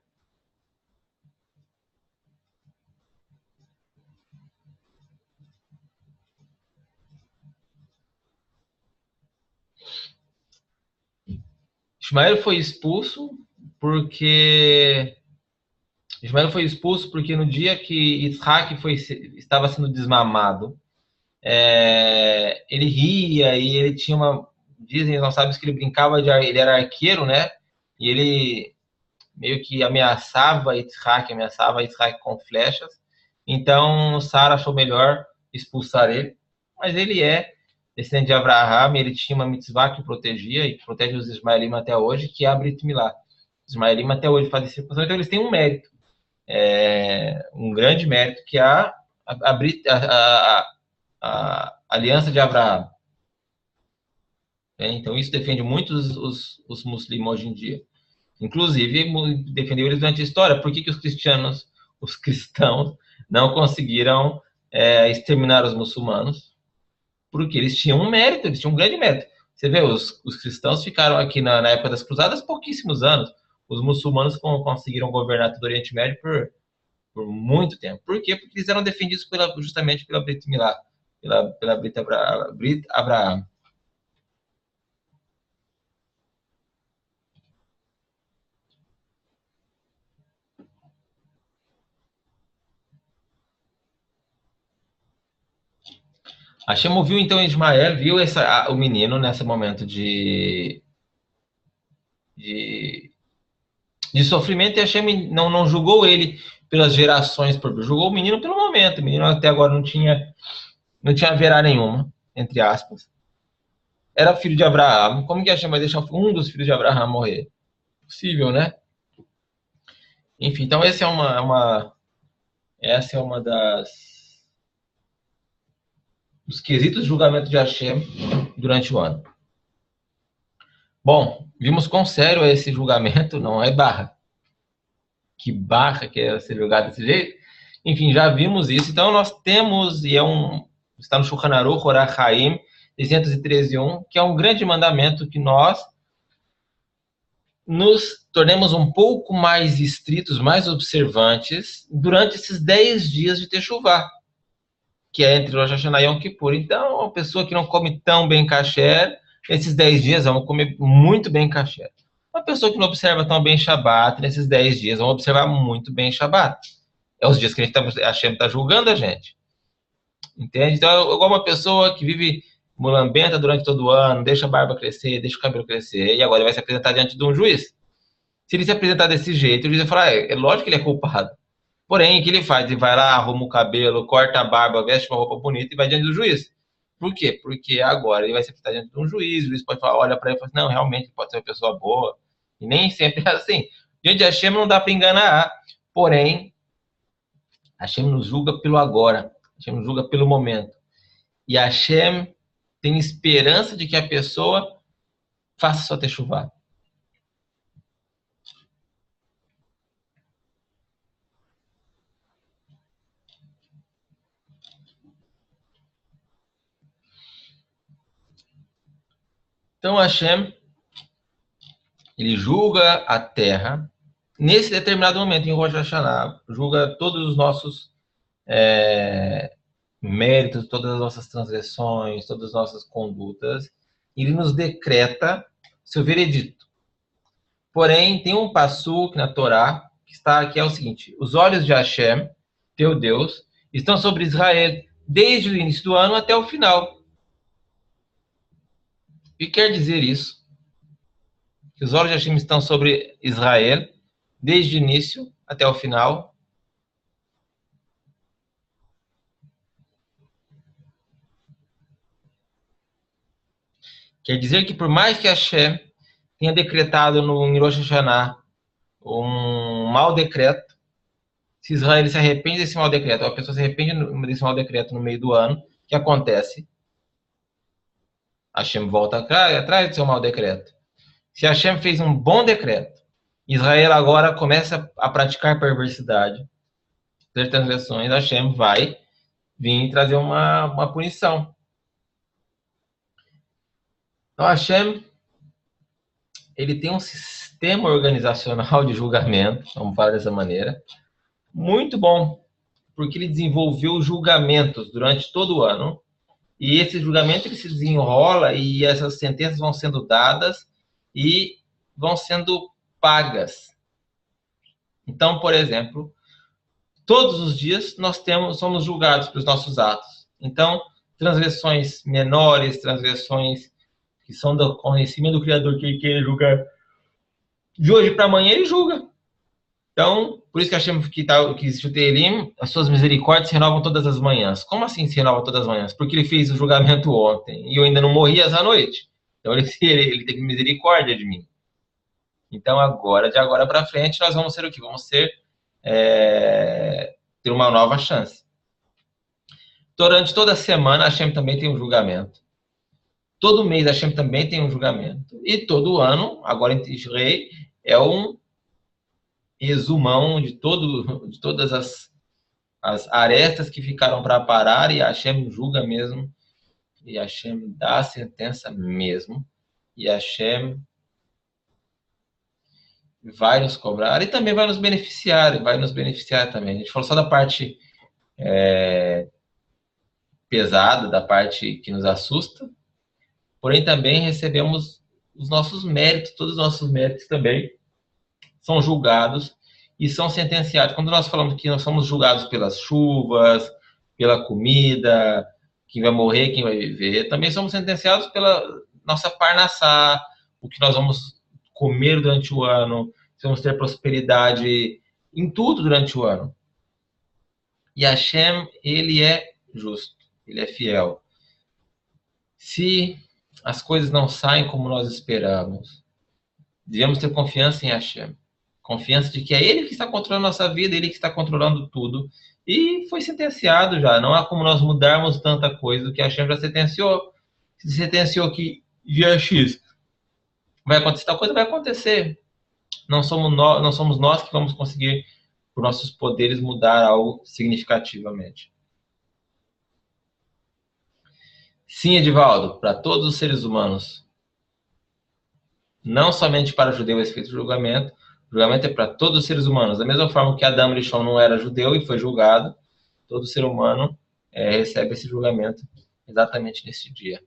Ismael foi expulso porque no dia que Isaac estava sendo desmamado, ele ria e ele tinha dizem, não sabem que ele brincava ele era arqueiro, né? E ele meio que ameaçava Isaac com flechas. Então Sara achou melhor expulsar ele, mas ele é descendente de Abraham, ele tinha uma mitzvah que protegia e que protege os ismaelim até hoje, que é a Brit Milá. Os ismaelim até hoje fazem circuncisão, então eles têm um mérito, um grande mérito, que é a aliança de Abraham. Então isso defende muito os muçulmanos hoje em dia. Inclusive, defendeu eles durante a história. Por que os cristãos não conseguiram exterminar os muçulmanos? Porque eles tinham um mérito, eles tinham um grande mérito. Você vê, os cristãos ficaram aqui na época das cruzadas pouquíssimos anos. Os muçulmanos conseguiram governar todo o Oriente Médio por muito tempo. Por quê? Porque eles eram defendidos justamente pela Brit Milá, pela Brit Abraham. Hashem ouviu então Ismael, viu o menino nesse momento de sofrimento, e Hashem não julgou ele pelas gerações, julgou o menino pelo momento. O menino até agora não tinha verá nenhuma, entre aspas. Era filho de Abraão. Como que Hashem vai deixar um dos filhos de Abraão morrer? Possível, né? Enfim, então essa é uma dos quesitos de julgamento de Hashem durante o ano. Bom, vimos quão sério é esse julgamento, não é barra. Que barra que é ser julgado desse jeito? Enfim, já vimos isso. Então nós temos, está no Shulchan Aruch, Orach Chaim, 613.1, que é um grande mandamento que nós nos tornemos um pouco mais estritos, mais observantes, durante esses 10 dias de Teshuvah, que é entre Rosh Hashanah e Yom Kippur. Então, uma pessoa que não come tão bem kasher, esses 10 dias vão comer muito bem kasher. Uma pessoa que não observa tão bem Shabbat, nesses 10 dias vão observar muito bem Shabbat. É os dias que a Hashem está julgando a gente. Entende? Então, é igual uma pessoa que vive mulambenta durante todo o ano, deixa a barba crescer, deixa o cabelo crescer, e agora vai se apresentar diante de um juiz. Se ele se apresentar desse jeito, o juiz vai falar, é lógico que ele é culpado. Porém, o que ele faz? Ele vai lá, arruma o cabelo, corta a barba, veste uma roupa bonita e vai diante do juiz. Por quê? Porque agora ele vai se apresentar diante de um juiz, o juiz pode falar, olha para ele e fala assim, não, realmente pode ser uma pessoa boa. E nem sempre é assim. Diante de Hashem não dá para enganar. Porém, Hashem nos julga pelo agora. Hashem nos julga pelo momento. E Hashem tem esperança de que a pessoa faça sua techuvá. Então Hashem, ele julga a terra nesse determinado momento, em Rosh Hashanah, julga todos os nossos méritos, todas as nossas transgressões, todas as nossas condutas, ele nos decreta seu veredito. Porém, tem um passuque na Torá que é o seguinte: os olhos de Hashem, teu Deus, estão sobre Israel desde o início do ano até o final. O que quer dizer isso? Que os olhos de Hashem estão sobre Israel desde o início até o final. Quer dizer que por mais que Hashem tenha decretado no Rosh Hashanah um mau decreto, se Israel se arrepende desse mau decreto, ou a pessoa se arrepende desse mau decreto no meio do ano, o que acontece? Hashem volta atrás do seu mau decreto. Se Hashem fez um bom decreto, Israel agora começa a praticar perversidade, ter transgressões, Hashem vai vir trazer uma punição. Então Hashem, ele tem um sistema organizacional de julgamento, vamos falar dessa maneira, muito bom, porque ele desenvolveu julgamentos durante todo o ano, e esse julgamento ele se desenrola e essas sentenças vão sendo dadas e vão sendo pagas. Então, por exemplo, todos os dias nós somos julgados pelos nossos atos. Então, transgressões menores, transgressões que são do conhecimento do Criador, que ele quer julgar de hoje para amanhã, ele julga. Então, por isso que Hashem que existe o Tehilim, as suas misericórdias se renovam todas as manhãs. Como assim se renovam todas as manhãs? Porque ele fez o julgamento ontem e eu ainda não morri essa noite. Então, ele teve misericórdia de mim. Então, agora, de agora para frente, nós vamos ser o quê? Vamos ter uma nova chance. Durante toda a semana, Hashem também tem um julgamento. Todo mês, Hashem também tem um julgamento. E todo ano, agora em Tishrei, é um resumão de todas as arestas que ficaram para parar, e Hashem julga mesmo, e Hashem dá a sentença mesmo, e Hashem vai nos cobrar e também vai nos beneficiar também. A gente falou só da parte pesada, da parte que nos assusta, porém também recebemos os nossos méritos, todos os nossos méritos também são julgados e são sentenciados. Quando nós falamos que nós somos julgados pelas chuvas, pela comida, quem vai morrer, quem vai viver, também somos sentenciados pela nossa parnassá, o que nós vamos comer durante o ano, se vamos ter prosperidade em tudo durante o ano. E Hashem, ele é justo, ele é fiel. Se as coisas não saem como nós esperamos, devemos ter confiança em Hashem. Confiança de que é Ele que está controlando a nossa vida, Ele que está controlando tudo. E foi sentenciado já. Não há como nós mudarmos tanta coisa do que Hashem já sentenciou. Se sentenciou que dia X vai acontecer tal coisa, vai acontecer. Não somos nós que vamos conseguir, por nossos poderes, mudar algo significativamente. Sim, Edivaldo, para todos os seres humanos. Não somente para o judeu esse feito de julgamento. O julgamento é para todos os seres humanos. Da mesma forma que Adão Rishon não era judeu e foi julgado, todo ser humano recebe esse julgamento exatamente nesse dia.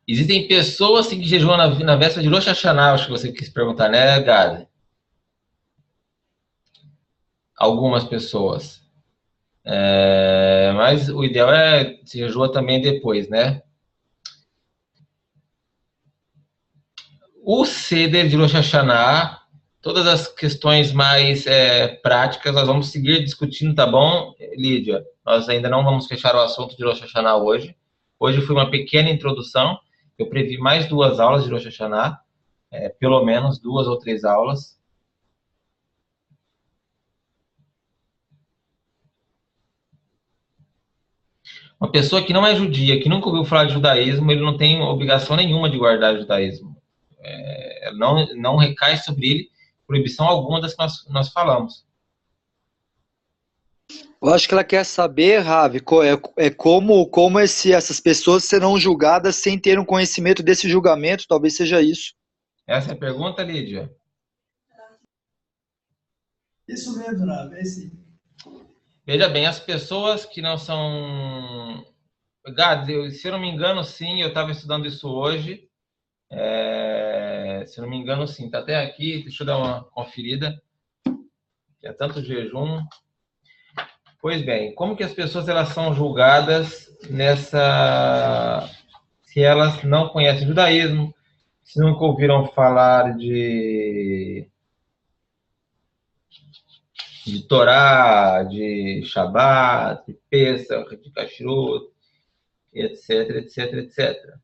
Existem pessoas assim, que jejuam na véspera de Rosh Hashanah, acho que você quis perguntar, né, Gade? Algumas pessoas. Mas o ideal é se jejua também depois, né? O Seder de Rosh Hashanah, todas as questões mais práticas, nós vamos seguir discutindo, tá bom, Lídia? Nós ainda não vamos fechar o assunto de Rosh Hashanah hoje. Hoje foi uma pequena introdução. Eu previ mais 2 aulas de Rosh Hashanah, pelo menos 2 ou 3 aulas. Uma pessoa que não é judia, que nunca ouviu falar de judaísmo, ele não tem obrigação nenhuma de guardar o judaísmo. Não recai sobre ele proibição alguma das que nós falamos. Eu acho que ela quer saber, Ravi, como essas pessoas serão julgadas sem ter um conhecimento desse julgamento, talvez seja isso. Essa é a pergunta, Lídia? Isso mesmo, Ravi, é sim. Veja bem, as pessoas que não são... Gad, se eu não me engano, sim, eu estava estudando isso hoje. Se eu não me engano, sim, está até aqui, deixa eu dar uma conferida. Que é tanto jejum. Pois bem, como que as pessoas elas são julgadas se elas não conhecem judaísmo, se nunca ouviram falar de Torá, de Shabat, de Pesach, de Kashrut, etc, etc, etc.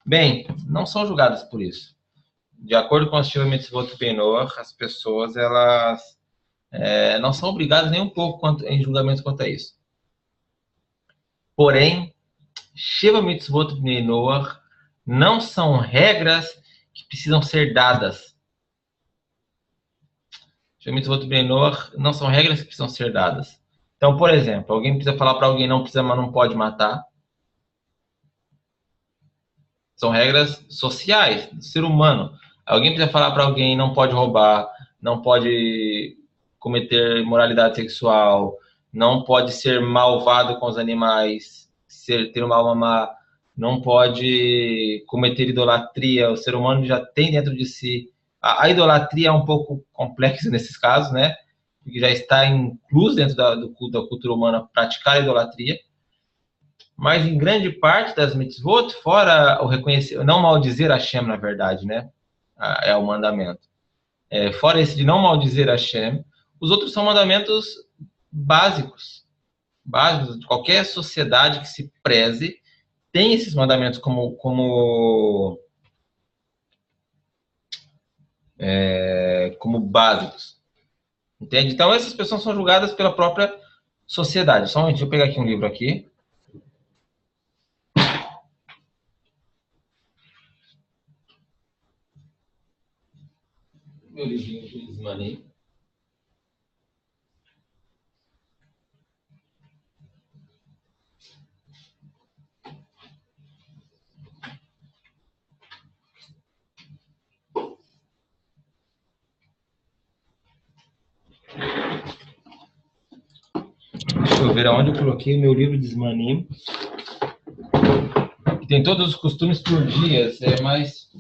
Bem, não são julgadas por isso. De acordo com o Shiva Mitzvot Benor, as pessoas elas não são obrigadas nem um pouco em julgamento quanto a isso. Porém, Shiva Mitzvot Benor não são regras que precisam ser dadas. Shiva Mitzvot Benor não são regras que precisam ser dadas. Então, por exemplo, alguém precisa falar para alguém não precisa, mas não pode matar. São regras sociais do ser humano. Alguém precisa falar para alguém não pode roubar, não pode cometer imoralidade sexual, não pode ser malvado com os animais, ter uma alma má, não pode cometer idolatria. O ser humano já tem dentro de si. A idolatria é um pouco complexa nesses casos, né? Porque já está incluso dentro da cultura humana praticar a idolatria. Mas em grande parte das mitzvot, fora o reconhecer, não maldizer Hashem, na verdade, né? É o mandamento. Fora esse de não maldizer Hashem, os outros são mandamentos básicos. Básicos de qualquer sociedade que se preze, tem esses mandamentos como básicos. Entende? Então, essas pessoas são julgadas pela própria sociedade. Só um momento, deixa eu pegar aqui um livro aqui. Meu livrinho de Ismael. Deixa eu ver aonde eu coloquei o meu livro de Ismael. Tem todos os costumes por dias, mas...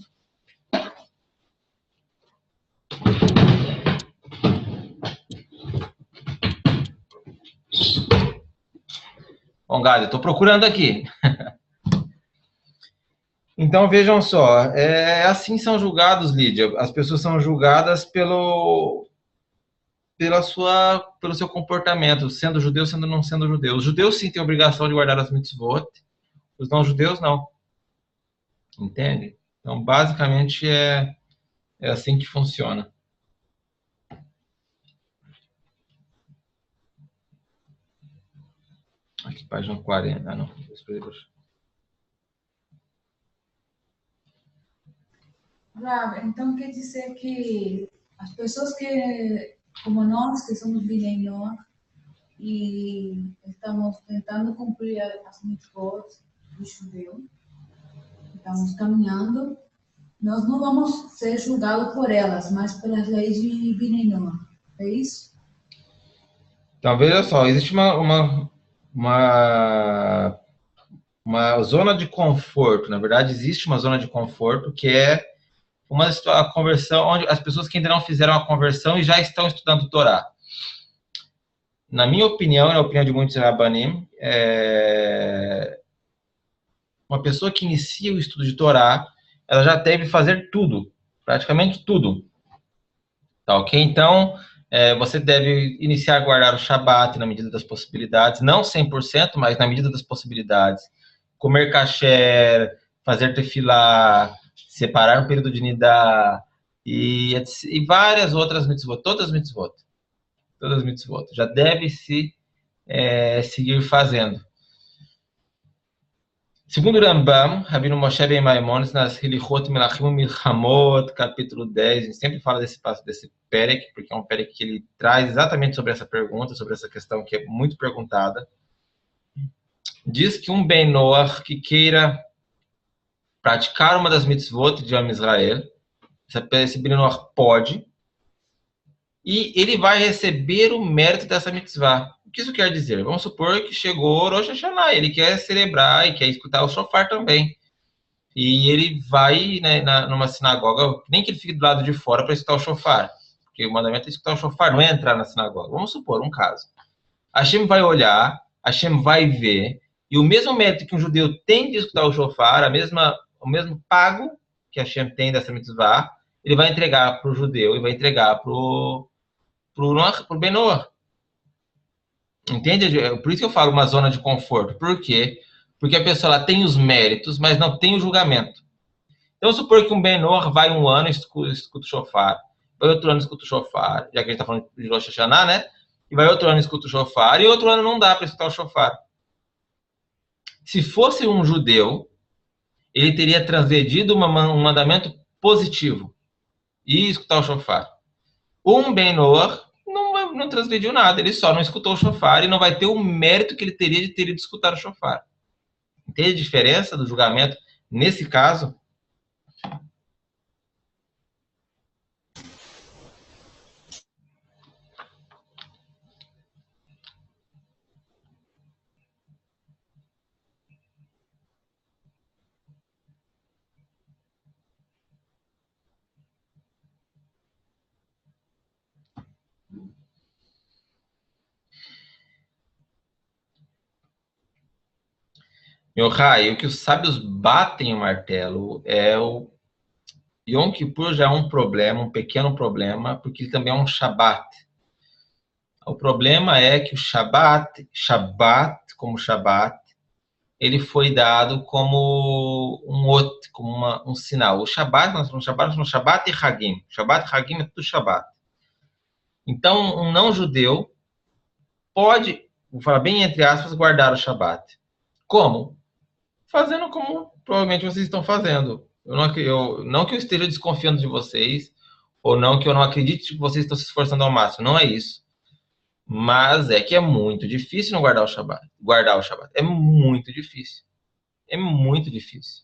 Bom, Gado, estou procurando aqui. Então, vejam só. Assim são julgados, Lídia. As pessoas são julgadas pelo seu comportamento, sendo judeu, sendo não sendo judeu. Os judeus, sim, têm a obrigação de guardar as mitzvot. Os não-judeus, não. Entende? Então, basicamente, é assim que funciona. Aqui, página 40. Ah, não. Rav, então quer dizer que as pessoas que, como nós, que somos Bnei Noach, e estamos tentando cumprir as mitzvot do judeu, estamos caminhando, nós não vamos ser julgados por elas, mas pelas leis de Bnei Noach. É isso? Então, veja só, existe uma zona de conforto. Na verdade, existe uma zona de conforto que é a conversão, onde as pessoas que ainda não fizeram a conversão e já estão estudando Torá. Na minha opinião, na opinião de muitos Rabanim, uma pessoa que inicia o estudo de Torá, ela já deve fazer tudo, praticamente tudo. Tá ok? Então, você deve iniciar a guardar o Shabat na medida das possibilidades, não 100%, mas na medida das possibilidades. Comer kasher, fazer tefilá, separar um período de nidá, e várias outras mitzvot, todas as mitzvot. Já deve se seguir fazendo. Segundo Rambam, Rabino Moshe Ben Maimonides, nas Hilichot Melachim Milchamot, capítulo 10, a gente sempre fala desse Perek, porque é um Perek que ele traz exatamente sobre essa pergunta, sobre essa questão que é muito perguntada. Diz que um Ben Noach que queira praticar uma das mitzvot de Am Israel, esse Ben Noach pode, e ele vai receber o mérito dessa mitzvah. O que isso quer dizer? Vamos supor que chegou Rosh Hashanah, ele quer celebrar e quer escutar o shofar também. E ele vai, né, numa sinagoga, nem que ele fique do lado de fora para escutar o shofar, porque o mandamento é escutar o shofar, não é entrar na sinagoga. Vamos supor um caso. Hashem vai olhar, Hashem vai ver, e o mesmo mérito que um judeu tem de escutar o shofar, o mesmo pago que Hashem tem dessa mitzvah, ele vai entregar para o judeu e vai entregar para o Ben Noach. Entende? Por isso que eu falo uma zona de conforto. Por quê? Porque a pessoa ela tem os méritos, mas não tem o julgamento. Então, supor que um Ben Noach vai um ano e escuta o shofar, vai outro ano e escuta o shofar, já que a gente está falando de Rosh Hashanah, né? E vai outro ano e escuta o shofar, e outro ano não dá para escutar o shofar. Se fosse um judeu, ele teria transgredido um mandamento positivo e escutar o shofar. Um Ben Noach não transgrediu nada, ele só não escutou o shofar e não vai ter o mérito que ele teria de ter ido escutar o shofar. Entende a diferença do julgamento nesse caso? Meu Rai, o que os sábios batem o martelo é o Yom Kippur já é um problema, um pequeno problema, porque ele também é um Shabat. O problema é que o Shabat como Shabat, ele foi dado como um sinal. O Shabat, nós falamos Shabat e Hagim. Shabat e Hagim é tudo Shabat. Então, um não judeu pode, vou falar bem entre aspas, guardar o Shabat. Como? Fazendo como provavelmente vocês estão fazendo. Não que eu esteja desconfiando de vocês, ou não que eu não acredite que vocês estão se esforçando ao máximo. Não é isso. Mas é que é muito difícil não guardar o Shabat. Guardar o Shabat. É muito difícil. É muito difícil.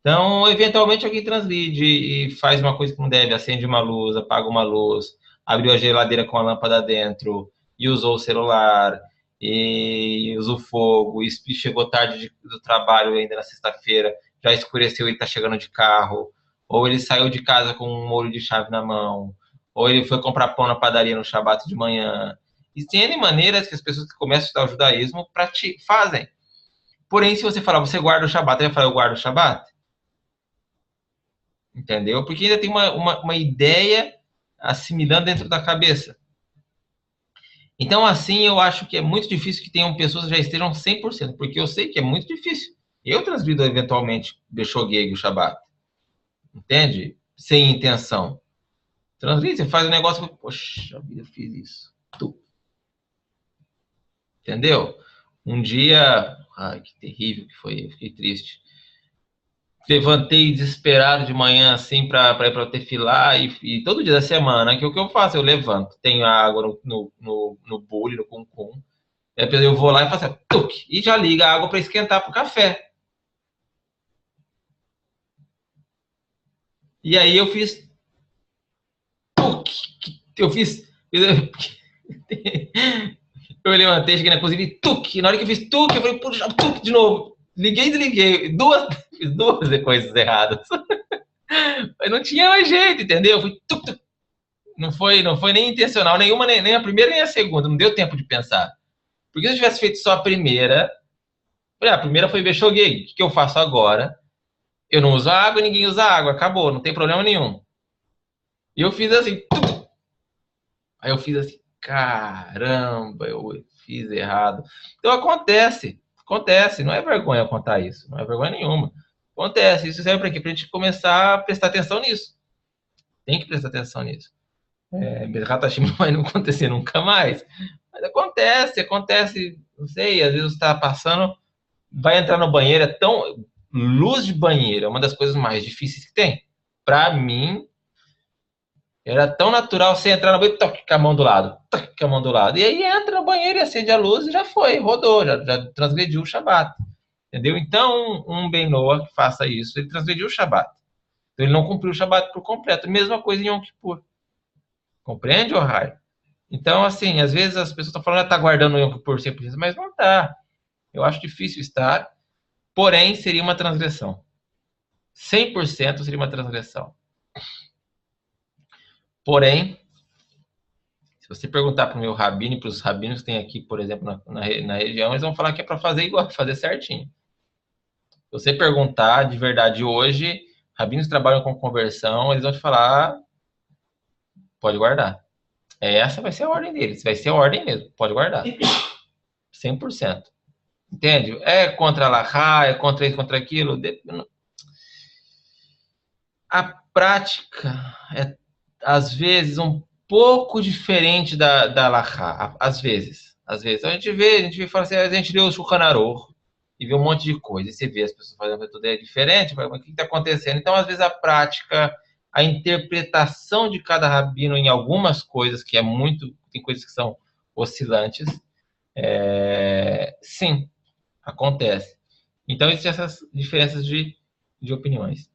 Então, eventualmente, alguém transgride e faz uma coisa que não deve. Acende uma luz, apaga uma luz, abriu a geladeira com a lâmpada dentro e usou o celular e usou fogo, e chegou tarde do trabalho ainda na sexta-feira, já escureceu e está chegando de carro, ou ele saiu de casa com um molho de chave na mão, ou ele foi comprar pão na padaria no Shabat de manhã. E tem N maneiras que as pessoas que começam a estudar o judaísmo fazem. Porém, se você falar, você guarda o Shabat, ele vai falar, eu guardo o Shabat. Entendeu? Porque ainda tem uma ideia assimilando dentro da cabeça. Então, assim, eu acho que é muito difícil que tenham pessoas que já estejam 100%, porque eu sei que é muito difícil. Eu transgrido eventualmente Bechogeg, o Shabat. Entende? Sem intenção. Transgride, você faz um negócio, poxa vida, eu fiz isso. Entendeu? Um dia, ai, que terrível que foi, eu fiquei triste. Levantei desesperado de manhã, assim, para ir para o tefilá, e todo dia da semana, que o que eu faço? Eu levanto, tenho água no bule, no cum-cum, depois eu vou lá e faço tuc, e já liga a água para esquentar para o café. E aí eu fiz tuc, eu levantei, cheguei na cozinha e tuc, e na hora que eu fiz tuc, eu falei, puxa, tuc de novo. Liguei e desliguei. Fiz duas coisas erradas. Mas não tinha mais jeito, entendeu? Fui tuc, tuc. Não foi nem intencional, nenhuma, nem a primeira, nem a segunda. Não deu tempo de pensar. Porque se eu tivesse feito só a primeira foi Bechogeg. O que eu faço agora? Eu não uso água, ninguém usa água. Acabou, não tem problema nenhum. E eu fiz assim. Tuc, tuc. Aí eu fiz assim, caramba, eu fiz errado. Então acontece, não é vergonha contar isso, não é vergonha nenhuma. Acontece, isso serve para quê? Para a gente começar a prestar atenção nisso. Tem que prestar atenção nisso. Ratashim não vai não acontecer nunca mais. Mas acontece, não sei, às vezes você está passando vai entrar no banheiro, luz de banheiro é uma das coisas mais difíceis que tem. Para mim, era tão natural você entrar no banheiro, toque com a mão do lado, toque com a mão do lado. E aí entra no banheiro e acende a luz e já foi, rodou, já transgrediu o Shabat. Entendeu? Então, um Ben Noah que faça isso, ele transgrediu o Shabat. Então, ele não cumpriu o Shabat por completo. Mesma coisa em Yom Kippur. Compreende, Ohai? Então, assim, às vezes as pessoas estão falando que está guardando o Yom Kippur 100%, mas não está. Eu acho difícil estar, porém, seria uma transgressão. 100% seria uma transgressão. Porém, se você perguntar para o meu rabino e para os rabinos que tem aqui, por exemplo, na região, eles vão falar que é para fazer igual, fazer certinho. Se você perguntar de verdade hoje, rabinos que trabalham com conversão, eles vão te falar, pode guardar. Essa vai ser a ordem deles, vai ser a ordem mesmo, pode guardar. 100%. Entende? É contra a Lahá, é contra isso, contra aquilo. A prática é, às vezes, um pouco diferente da Lahá. Às vezes. A gente vê e fala assim, a gente lê o Shulchan Aruch e vê um monte de coisa. E você vê as pessoas fazendo tudo diferente, mas o que está acontecendo? Então, às vezes, a prática, a interpretação de cada rabino em algumas coisas, que é muito... Tem coisas que são oscilantes. Sim, acontece. Então, existem essas diferenças de opiniões.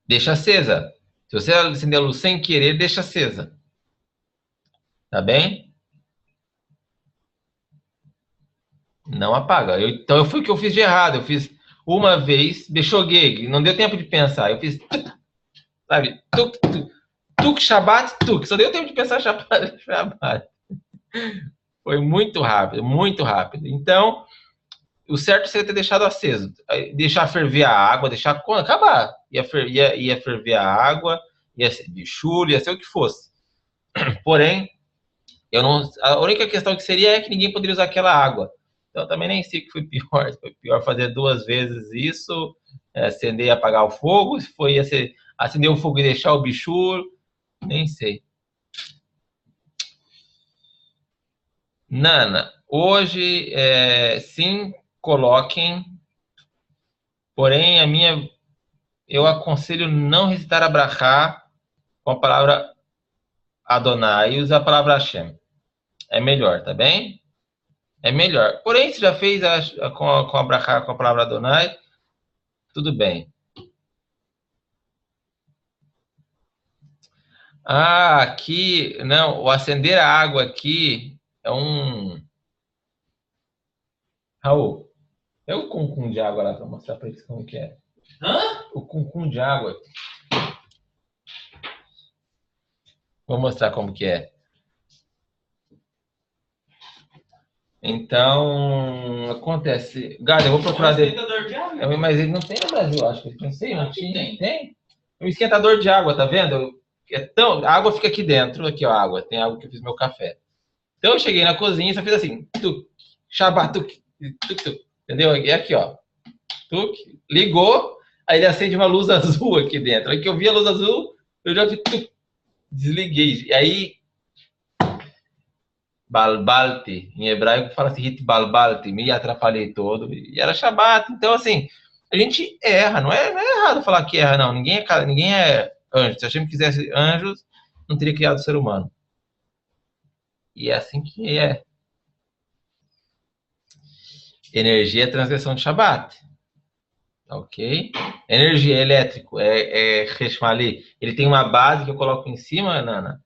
Deixa acesa. Se você acender a luz sem querer, deixa acesa. Tá bem? Não apaga. Então, foi o que eu fiz de errado. Eu fiz uma vez, Bechogeg. Não deu tempo de pensar. Eu fiz... Sabe? Tuk, tuk. Tuk, Shabat, tuk. Só deu tempo de pensar Shabat. Foi muito rápido, muito rápido. Então, o certo seria ter deixado aceso. Deixar ferver a água, deixar acabar. Ia ferver a água, ia ser bichulho, ia ser o que fosse. Porém, a única questão que seria é que ninguém poderia usar aquela água. Então, também nem sei que foi pior. Foi pior fazer 2 vezes isso, acender e apagar o fogo. Se foi acender o fogo e deixar o bichulho, nem sei. Nana, hoje, sim, coloquem, porém, eu aconselho não recitar a brachá com a palavra Adonai e usar a palavra Hashem. É melhor, tá bem? É melhor. Porém, se já fez com a brachá com a palavra Adonai, tudo bem. Aqui, não, o acender a água aqui é um... Raul, é o cum de água lá para mostrar para eles como que é. Hã? O cum de água. Vou mostrar como que é. Então, acontece... Galera, eu vou procurar dele. Mas ele não tem no Brasil, acho que não sei, não tinha. Tem? É um esquentador de água, tá vendo? A água fica aqui dentro, aqui ó, a água. Tem água que eu fiz meu café. Então, eu cheguei na cozinha e só fiz assim, tuk, Shabat, tuk, tuk, tuk, entendeu? E aqui, ó, tuk, ligou, aí ele acende uma luz azul aqui dentro. Aí que eu vi a luz azul, eu já fiz, tuk, desliguei. E aí, balbalti, em hebraico fala assim, hit balbalti, me atrapalhei todo, e era Shabat. Então, assim, a gente erra, não é errado falar que erra, não. Ninguém é anjo. Se a gente quisesse anjos, não teria criado o ser humano. E é assim que é. Energia é transgressão de Shabat. Ok? Energia elétrico é Heshmali. Ele tem uma base que eu coloco em cima, Nana,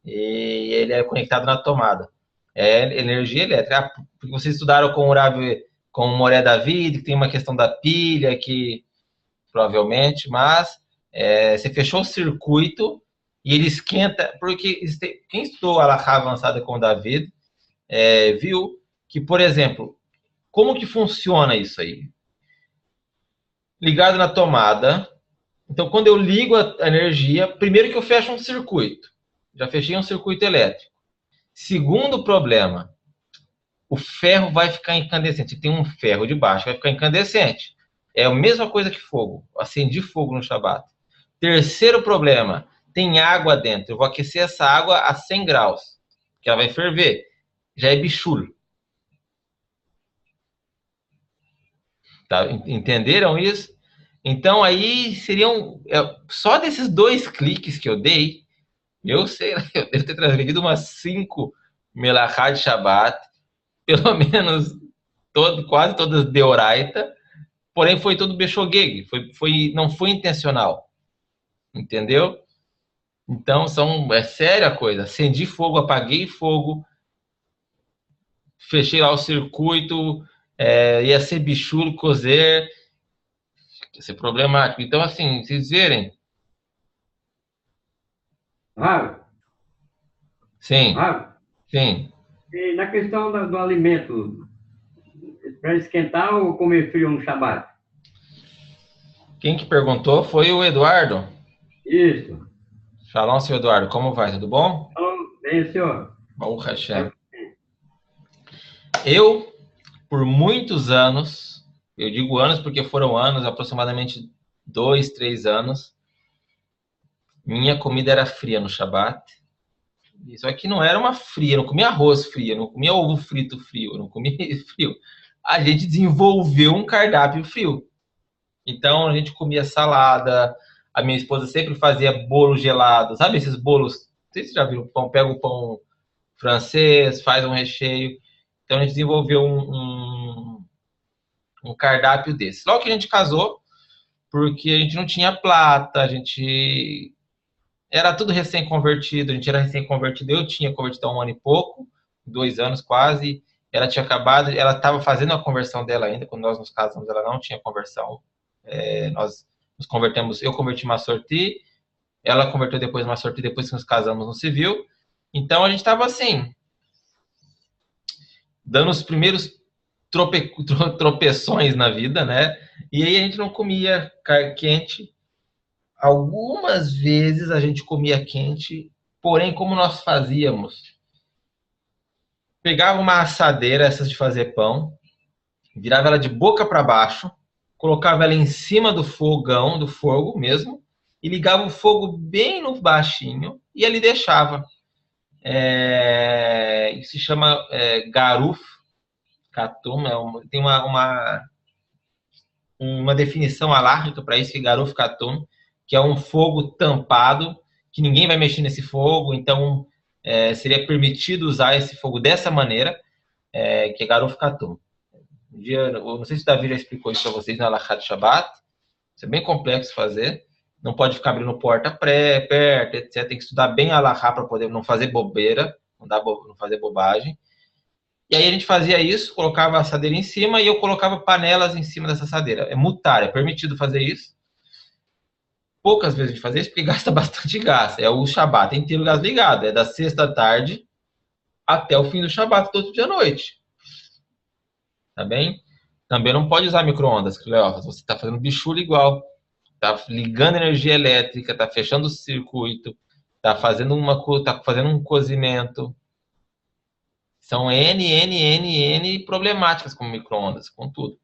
e ele é conectado na tomada. É energia elétrica. Porque vocês estudaram com o Moré David, que tem uma questão da pilha, que provavelmente, mas você fechou o circuito e ele esquenta, porque quem estudou a Alahá avançada com o David, viu que, por exemplo, como que funciona isso aí? Ligado na tomada. Então, quando eu ligo a energia, primeiro que eu fecho um circuito. Já fechei um circuito elétrico. Segundo problema, o ferro vai ficar incandescente. Tem um ferro de baixo, vai ficar incandescente. É a mesma coisa que fogo. Acendi fogo no Shabat. Terceiro problema, tem água dentro. Eu vou aquecer essa água a 100 graus, que ela vai ferver. já é bichul. Tá? Entenderam isso? Então, aí seriam... só desses 2 cliques que eu dei, eu sei, eu devo ter trazido umas 5 melachá de Shabbat, pelo menos quase todas de Oraita, porém foi tudo bechogeg, não foi intencional. Entendeu? Então, é séria a coisa. Acendi fogo, apaguei fogo, fechei lá o circuito, ia ser bichulo, cozer, ia ser problemático. Então, assim, vocês verem. Sim, sim. E na questão do alimento, para esquentar ou comer frio no Shabat? Quem que perguntou foi o Eduardo. Isso. Shalom, senhor Eduardo. Como vai? Tudo bom? Bem, senhor. Baruch Hashem. Eu, por muitos anos, eu digo anos porque foram anos, aproximadamente 2, 3 anos, minha comida era fria no Shabat. Isso aqui não era uma fria, eu não comia arroz frio, eu não comia ovo frito frio, eu não comia frio. A gente desenvolveu um cardápio frio. Então, a gente comia salada, a minha esposa sempre fazia bolo gelado, sabe esses bolos? Não sei se você já viu, pega o pão francês, faz um recheio. Então, a gente desenvolveu um cardápio desse. Logo que a gente casou, porque a gente não tinha plata, a gente... Era tudo recém-convertido, a gente era recém-convertido, eu tinha convertido há 1 ano e pouco, 2 anos quase, ela tinha acabado, ela estava fazendo a conversão dela ainda, quando nós nos casamos, ela não tinha conversão. Nós nos convertemos, eu converti Massorti, ela converteu depois Massorti, depois que nos casamos no civil. Então a gente estava assim, dando os primeiros tropeções na vida, né? E aí a gente não comia carne quente. Algumas vezes a gente comia quente, porém, como nós fazíamos? Pegava uma assadeira, essas de fazer pão, virava ela de boca para baixo, colocava ela em cima do fogão, do fogo mesmo, e ligava o fogo bem no baixinho, e ele deixava. Isso se chama garuf katum, tem uma definição alárrica para isso, que é garuf katum, que é um fogo tampado, que ninguém vai mexer nesse fogo, então seria permitido usar esse fogo dessa maneira, que é garuf katum. Eu não sei se o Davi já explicou isso para vocês na Halachá de Shabbat. Isso é bem complexo fazer. Não pode ficar abrindo porta perto, etc. Tem que estudar bem a Halachá para poder não fazer bobeira, não fazer bobagem. E aí a gente fazia isso, colocava a assadeira em cima e eu colocava panelas em cima dessa assadeira. É mutar, é permitido fazer isso. Poucas vezes a gente fazia isso porque gasta bastante gás. É o Shabbat inteiro gás ligado. É da sexta à tarde até o fim do Shabbat, todo dia à noite. Tá bem? Também não pode usar micro-ondas, Cleófas. Você está fazendo bichula igual. Está ligando energia elétrica, está fechando o circuito, está fazendo um cozimento. São N problemáticas com micro-ondas, com tudo.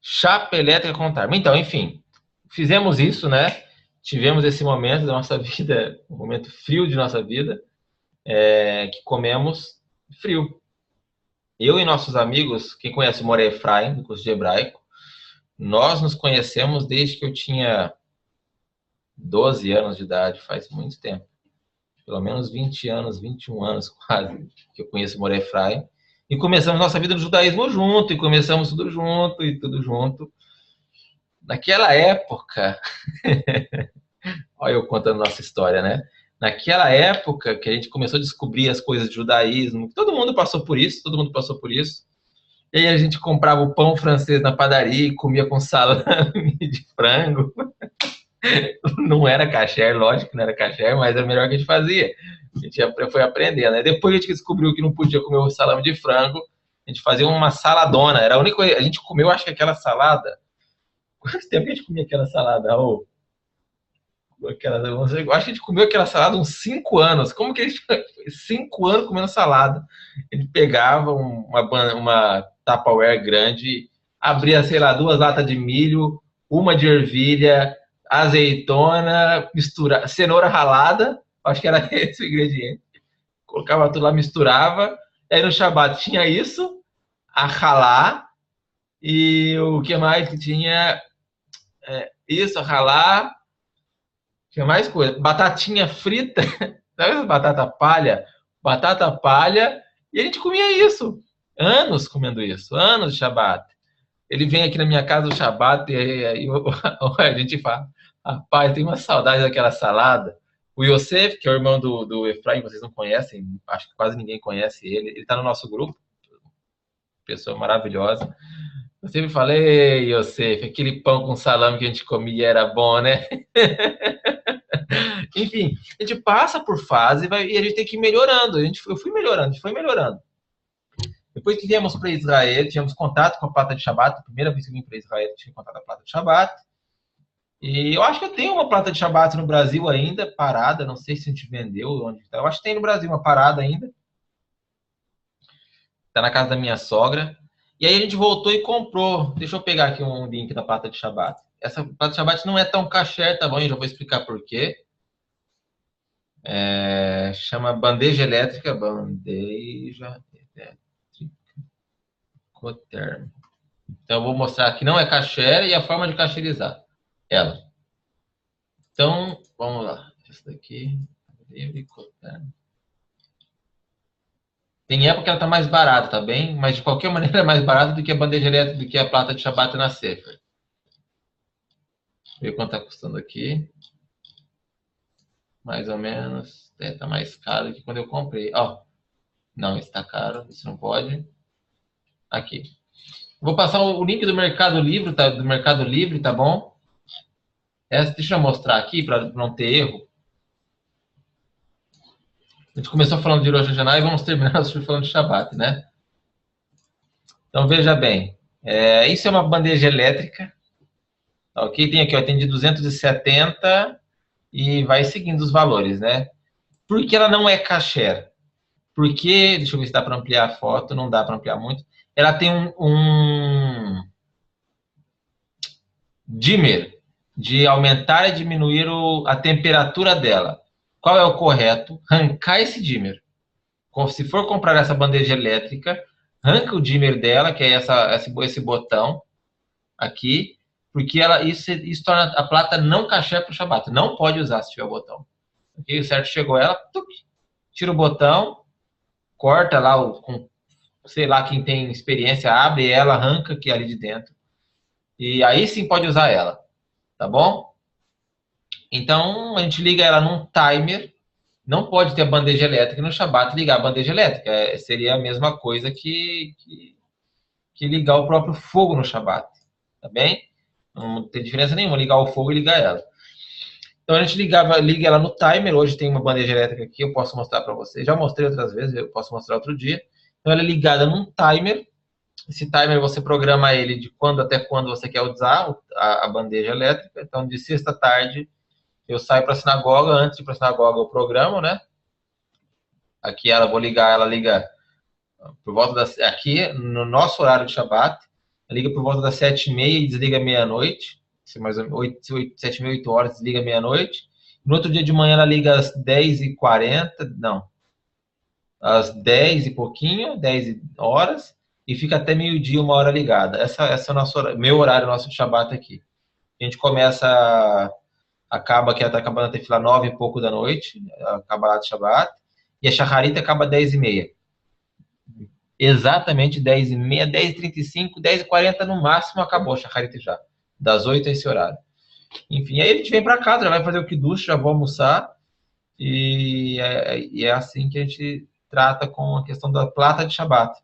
Chapa elétrica com tarma. Então, enfim, fizemos isso, né? Tivemos esse momento da nossa vida, um momento frio de nossa vida, que comemos frio. Eu e nossos amigos, quem conhece o Moré Efraim, do curso de hebraico, nós nos conhecemos desde que eu tinha 12 anos de idade, faz muito tempo. Pelo menos 20 anos, 21 anos quase, que eu conheço o Moré Efraim. E começamos nossa vida no judaísmo junto, e começamos tudo junto. Naquela época, olha eu contando nossa história, né? Naquela época que a gente começou a descobrir as coisas de judaísmo, todo mundo passou por isso. E aí a gente comprava o pão francês na padaria e comia com salame de frango. Não era kasher, lógico que não era kasher, mas era o melhor que a gente fazia. A gente foi aprendendo, né? Depois a gente descobriu que não podia comer o salame de frango, a gente fazia uma saladona. Era a única coisa. A gente comeu, acho que aquela salada. Quanto tempo que a gente comia aquela salada, Raul? Acho que a gente comeu aquela salada uns 5 anos. Como que a gente foi 5 anos comendo salada? Ele pegava uma Tupperware grande, abria, sei lá, 2 latas de milho, uma de ervilha, azeitona, cenoura ralada, acho que era esse o ingrediente. colocava tudo lá, misturava. E aí no Shabat tinha isso, a halá, e o que mais que tinha? Isso, a halá, tinha mais coisa. Batatinha frita, sabe essa batata palha? Batata palha, e a gente comia isso. Anos comendo isso, anos de Shabat. Ele vem aqui na minha casa no Shabat e aí a gente fala, rapaz, tem uma saudade daquela salada. O Yosef, que é o irmão do Efraim, vocês não conhecem, acho que quase ninguém conhece ele. Ele está no nosso grupo, pessoa maravilhosa. Eu sempre falei, Yosef, aquele pão com salame que a gente comia era bom, né? Enfim, a gente passa por fase e a gente tem que ir melhorando. Eu fui melhorando, a gente foi melhorando. Depois que viemos para Israel, tivemos contato com a plata de Shabat. A primeira vez que eu vim para Israel, eu tive contato com a plata de Shabat. E eu acho que eu tenho uma plata de Shabat no Brasil ainda, parada. Não sei se a gente vendeu, onde está. Eu acho que tem no Brasil uma parada ainda. Está na casa da minha sogra. E aí a gente voltou e comprou. Deixa eu pegar aqui um link da plata de Shabat. Essa plata de Shabat não é tão kasher, tá bom? Eu já vou explicar por quê. Chama bandeja elétrica. Bandeja elétrica. Coterm. Então eu vou mostrar que não é kasher e a forma de kasherizar ela. Então, vamos lá. Essa daqui. Tem época que ela está mais barata, tá bem? Mas de qualquer maneira é mais barata do que a bandeja elétrica, do que a plata de Shabat na Sefer. Ver quanto está custando aqui. Mais ou menos. Está mais caro do que quando eu comprei. Ó, não, está caro. Isso não pode. Aqui. Vou passar o link do Mercado Livre, tá? Do Mercado Livre, tá bom? Deixa eu mostrar aqui para não ter erro. A gente começou falando de Rosh Hashanah e vamos terminar falando de Shabat, né? Então, veja bem. Isso é uma bandeja elétrica. Ok? Tem aqui, ó, tem de 270 e vai seguindo os valores, né? Por que ela não é kasher? Porque, deixa eu ver se dá para ampliar a foto, não dá para ampliar muito. Ela tem um dimmer de aumentar e diminuir a temperatura dela. Qual é o correto? Arrancar esse dimmer. Se for comprar essa bandeja elétrica, arranca o dimmer dela, que é esse botão aqui, porque isso torna a plata não kasher para o Shabat. Não pode usar se tiver o botão. Okay? O certo chegou ela, tira o botão, corta lá, sei lá quem tem experiência, abre ela, arranca aqui ali de dentro. E aí sim pode usar ela. Tá bom? Então, a gente liga ela num timer. Não pode ter a bandeja elétrica no Shabat ligar a bandeja elétrica. Seria a mesma coisa que ligar o próprio fogo no Shabat. Tá bem? Não tem diferença nenhuma ligar o fogo e ligar ela. Então, a gente liga ela no timer. Hoje tem uma bandeja elétrica aqui, eu posso mostrar para vocês. Já mostrei outras vezes, eu posso mostrar outro dia. Então, ela é ligada num timer. Esse timer você programa ele de quando até quando você quer usar a bandeja elétrica. Então, de sexta à tarde, eu saio para a sinagoga. Antes de ir para a sinagoga, eu programo, né? Aqui vou ligar, ela liga por volta aqui, no nosso horário de Shabat, liga por volta das 7h30 e desliga meia-noite. Mais ou menos 7h30, 8 horas, desliga meia-noite. No outro dia de manhã, ela liga às 10h40, não, às 10 e pouquinho, 10 horas, e fica até meio-dia, 1 hora ligada. Essa é o nosso meu horário, nosso de Shabat aqui. A gente acaba que ela está acabando a tefilá 9 e pouco da noite, acaba lá de Shabat, e a Shacharit acaba 10h30. Exatamente 10h30, 10h35, 10h40 no máximo acabou a Shacharit já. Das 8 a esse horário. Enfim, aí a gente vem para casa, já vai fazer o kiddush, já vou almoçar, e é assim que a gente trata com a questão da plata de Shabat.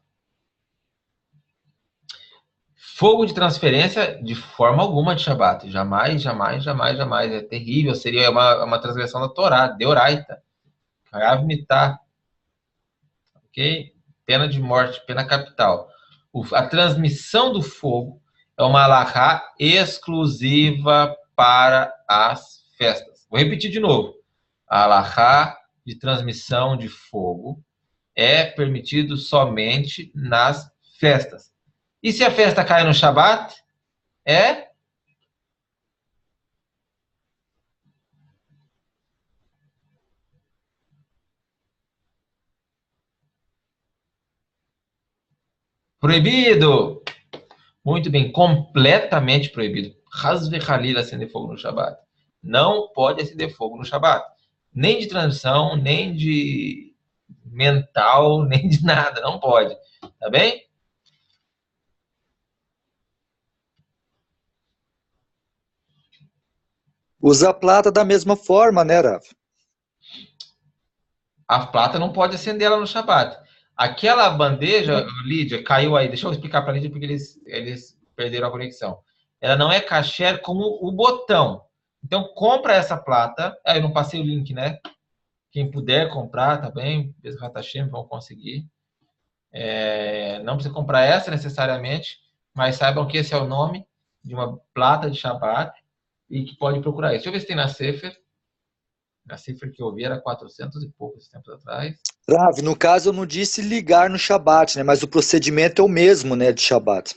Fogo de transferência, de forma alguma de Shabat. Jamais, jamais, jamais, jamais. É terrível. Seria uma transgressão da Torá, deoraita. Hayav mitá. Ok? Pena de morte, pena capital. A transmissão do fogo é uma alahá exclusiva para as festas. Vou repetir de novo. A alahá de transmissão de fogo é permitido somente nas festas. E se a festa cai no Shabat? Proibido! Muito bem, completamente proibido. Hasve Halil acender fogo no Shabat. Não pode acender fogo no Shabat. Nem de transmissão, nem de mental, nem de nada. Não pode. Tá bem? Usa a plata da mesma forma, né, Rav? A plata não pode acender ela no Shabat. Aquela bandeja, Lídia, caiu aí. Deixa eu explicar para a Lídia porque eles perderam a conexão. Ela não é kasher como o botão. Então, compra essa plata. Eu não passei o link, né? Quem puder comprar, tá bem? Bezerra Hashem, vão conseguir. Não precisa comprar essa necessariamente, mas saibam que esse é o nome de uma plata de Shabat e que pode procurar isso. Deixa eu ver se tem na Sefer. Na Sefer que eu vi era 400 e poucos tempos atrás. Rav, no caso eu não disse ligar no Shabat, né? Mas o procedimento é o mesmo, né, de Shabat.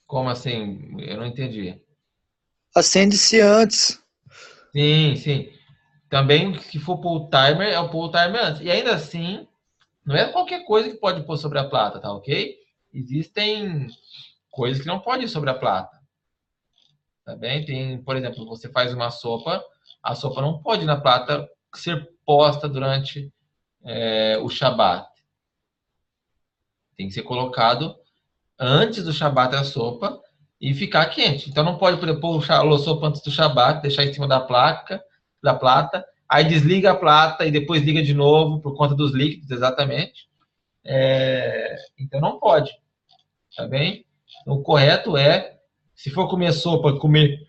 Como assim? Eu não entendi. Acende-se antes. Sim, sim. Também, se for pull timer, é o pull timer antes. E ainda assim, não é qualquer coisa que pode pôr sobre a plata, tá ok? Existem coisas que não podem ir sobre a plata. Tá bem? Tem, por exemplo, você faz uma sopa, a sopa não pode na plata ser posta durante o Shabat. Tem que ser colocado antes do Shabat a sopa e ficar quente. Então não pode, por exemplo, pôr a sopa antes do Shabat, deixar em cima da plata, aí desliga a plata e depois liga de novo por conta dos líquidos, exatamente. Então não pode. Tá bem? Então, o correto é, se for comer sopa, comer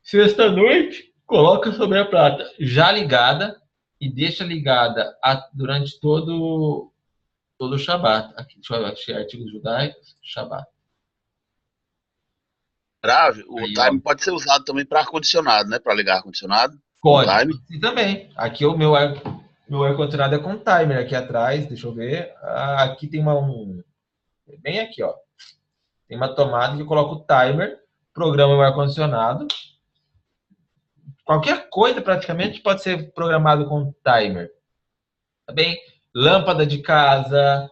sexta-noite, coloca sobre a plata já ligada e deixa ligada durante todo o Shabat. Aqui, deixa eu achar artigos judaicos, Shabat. Grave, o Aí, time ó. pode ser usado também para ar-condicionado, né? Para ligar ar-condicionado. Pode. O time. E também. Aqui o meu ar-condicionado é com timer aqui atrás, deixa eu ver. Aqui tem bem aqui, ó. Tem uma tomada que coloca o timer, programa o ar-condicionado. Qualquer coisa, praticamente, pode ser programado com timer. Tá bem? Lâmpada de casa,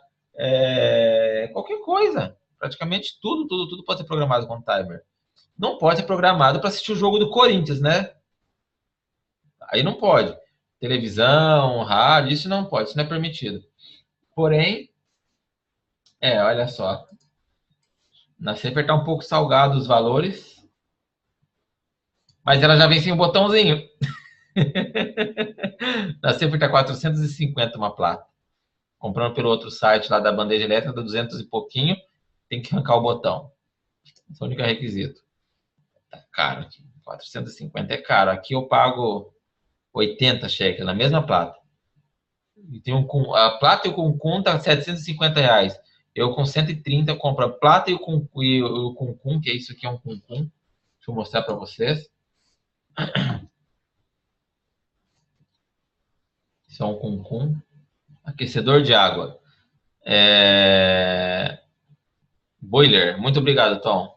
qualquer coisa. Praticamente tudo pode ser programado com timer. Não pode ser programado para assistir o jogo do Corinthians, né? Aí não pode. Televisão, rádio, isso não pode, isso não é permitido. Porém, olha só. Na Sefer está um pouco salgado os valores, mas ela já vem sem o botãozinho. Na Sefer está 450 uma plata. Comprando pelo outro site lá da bandeja elétrica, dá 200 e pouquinho, tem que arrancar o botão. Esse é o único requisito. Tá caro aqui. 450 é caro. Aqui eu pago 80 cheques na mesma plata. E tem a plata e o Kunkun tá R$750. Eu com 130 compro a plata e o Kunkun, que é isso aqui, é um Kunkun. Deixa eu mostrar para vocês. Isso é um Kunkun. Aquecedor de água. Boiler. Muito obrigado, Tom.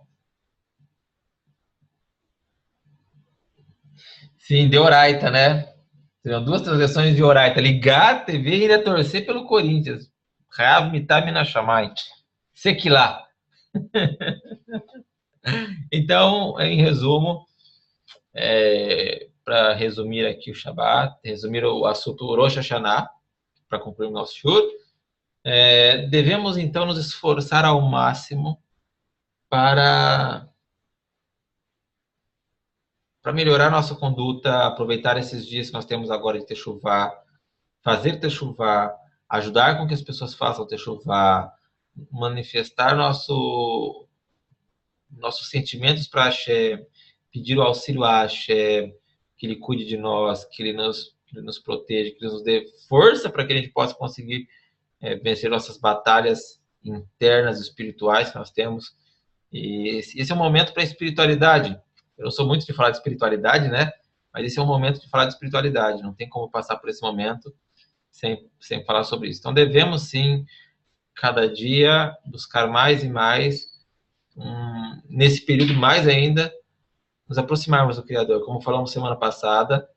Sim, de Oraita, né? Seriam 2 transações de Oraita. Ligar a TV e ainda torcer pelo Corinthians. Rav Mitam Nashamai. Sequilá. Então, em resumo, para resumir aqui o Shabat, resumir o assunto Rosh Hashanah, para concluir o nosso shur, devemos então nos esforçar ao máximo para melhorar nossa conduta, aproveitar esses dias que nós temos agora de Teshuvah, fazer Teshuvah, ajudar com que as pessoas façam Teshuvah, manifestar nossos sentimentos para Hashem, pedir o auxílio a Hashem, que Ele cuide de nós, que Ele nos proteja, que Ele nos dê força para que a gente possa conseguir vencer nossas batalhas internas e espirituais que nós temos. E esse é um momento para a espiritualidade. Eu não sou muito de falar de espiritualidade, né? Mas esse é um momento de falar de espiritualidade. Não tem como passar por esse momento sem falar sobre isso. Então, devemos, sim, cada dia, buscar mais e mais, nesse período mais ainda, nos aproximarmos do Criador. Como falamos semana passada,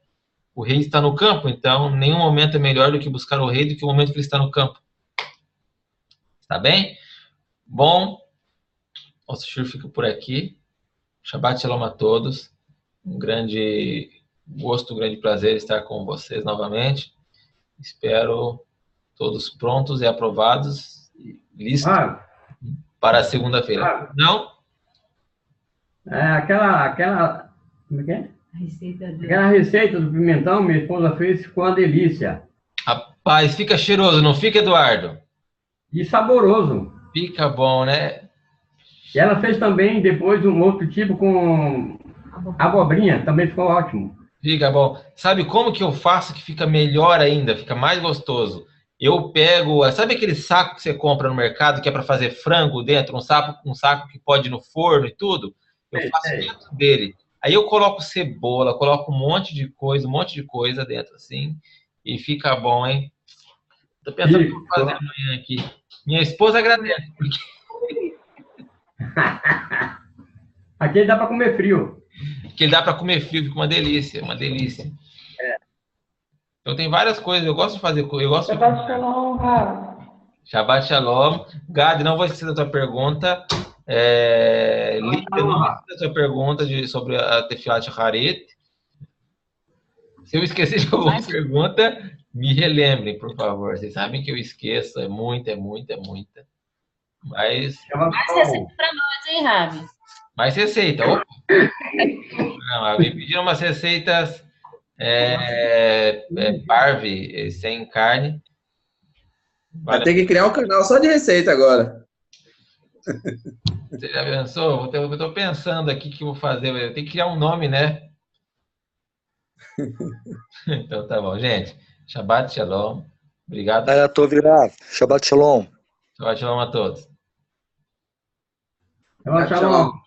o rei está no campo, então nenhum momento é melhor do que buscar o rei do que o momento que ele está no campo. Tá bem? Bom, o Shur fica por aqui. Shabbat Shalom a todos. Um grande gosto, um grande prazer estar com vocês novamente. Espero todos prontos e aprovados, listos para segunda-feira. Não? Como é que é? Aquela receita do pimentão, minha esposa fez, ficou uma delícia. Rapaz, fica cheiroso, não fica, Eduardo? E saboroso. Fica bom, né? E ela fez também depois um outro tipo com abobrinha, também ficou ótimo. Fica bom. Sabe como que eu faço que fica melhor ainda, fica mais gostoso? Eu pego, sabe aquele saco que você compra no mercado que é para fazer frango dentro, um saco que pode ir no forno e tudo? Eu faço dentro dele. Aí eu coloco cebola, coloco um monte de coisa dentro assim, e fica bom, hein? Tô pensando em fazer amanhã aqui. Minha esposa agradece. Aqui dá para comer frio. Aqui dá para comer frio, fica uma delícia, uma delícia. Então tem várias coisas, eu gosto de fazer, Shabbat Shalom, Rav. Shabbat Shalom. Gad, não vou esquecer da tua pergunta. Lívia, não esqueça da tua pergunta sobre a Tefilat Haret. Se eu esquecer de alguma pergunta, me relembrem, por favor. Vocês sabem que eu esqueço, é muita. Mas... Mais receita para nós, hein, Ravi? Mais receita. Opa! Me pediram umas receitas parve, sem carne. Vai ter que criar um canal só de receita agora. Você já pensou? Eu estou pensando aqui que eu vou fazer. Eu tenho que criar um nome, né? Então tá bom, gente. Shabbat Shalom. Obrigado. Shabbat Shalom. Shabbat Shalom a todos. Shabbat Shalom.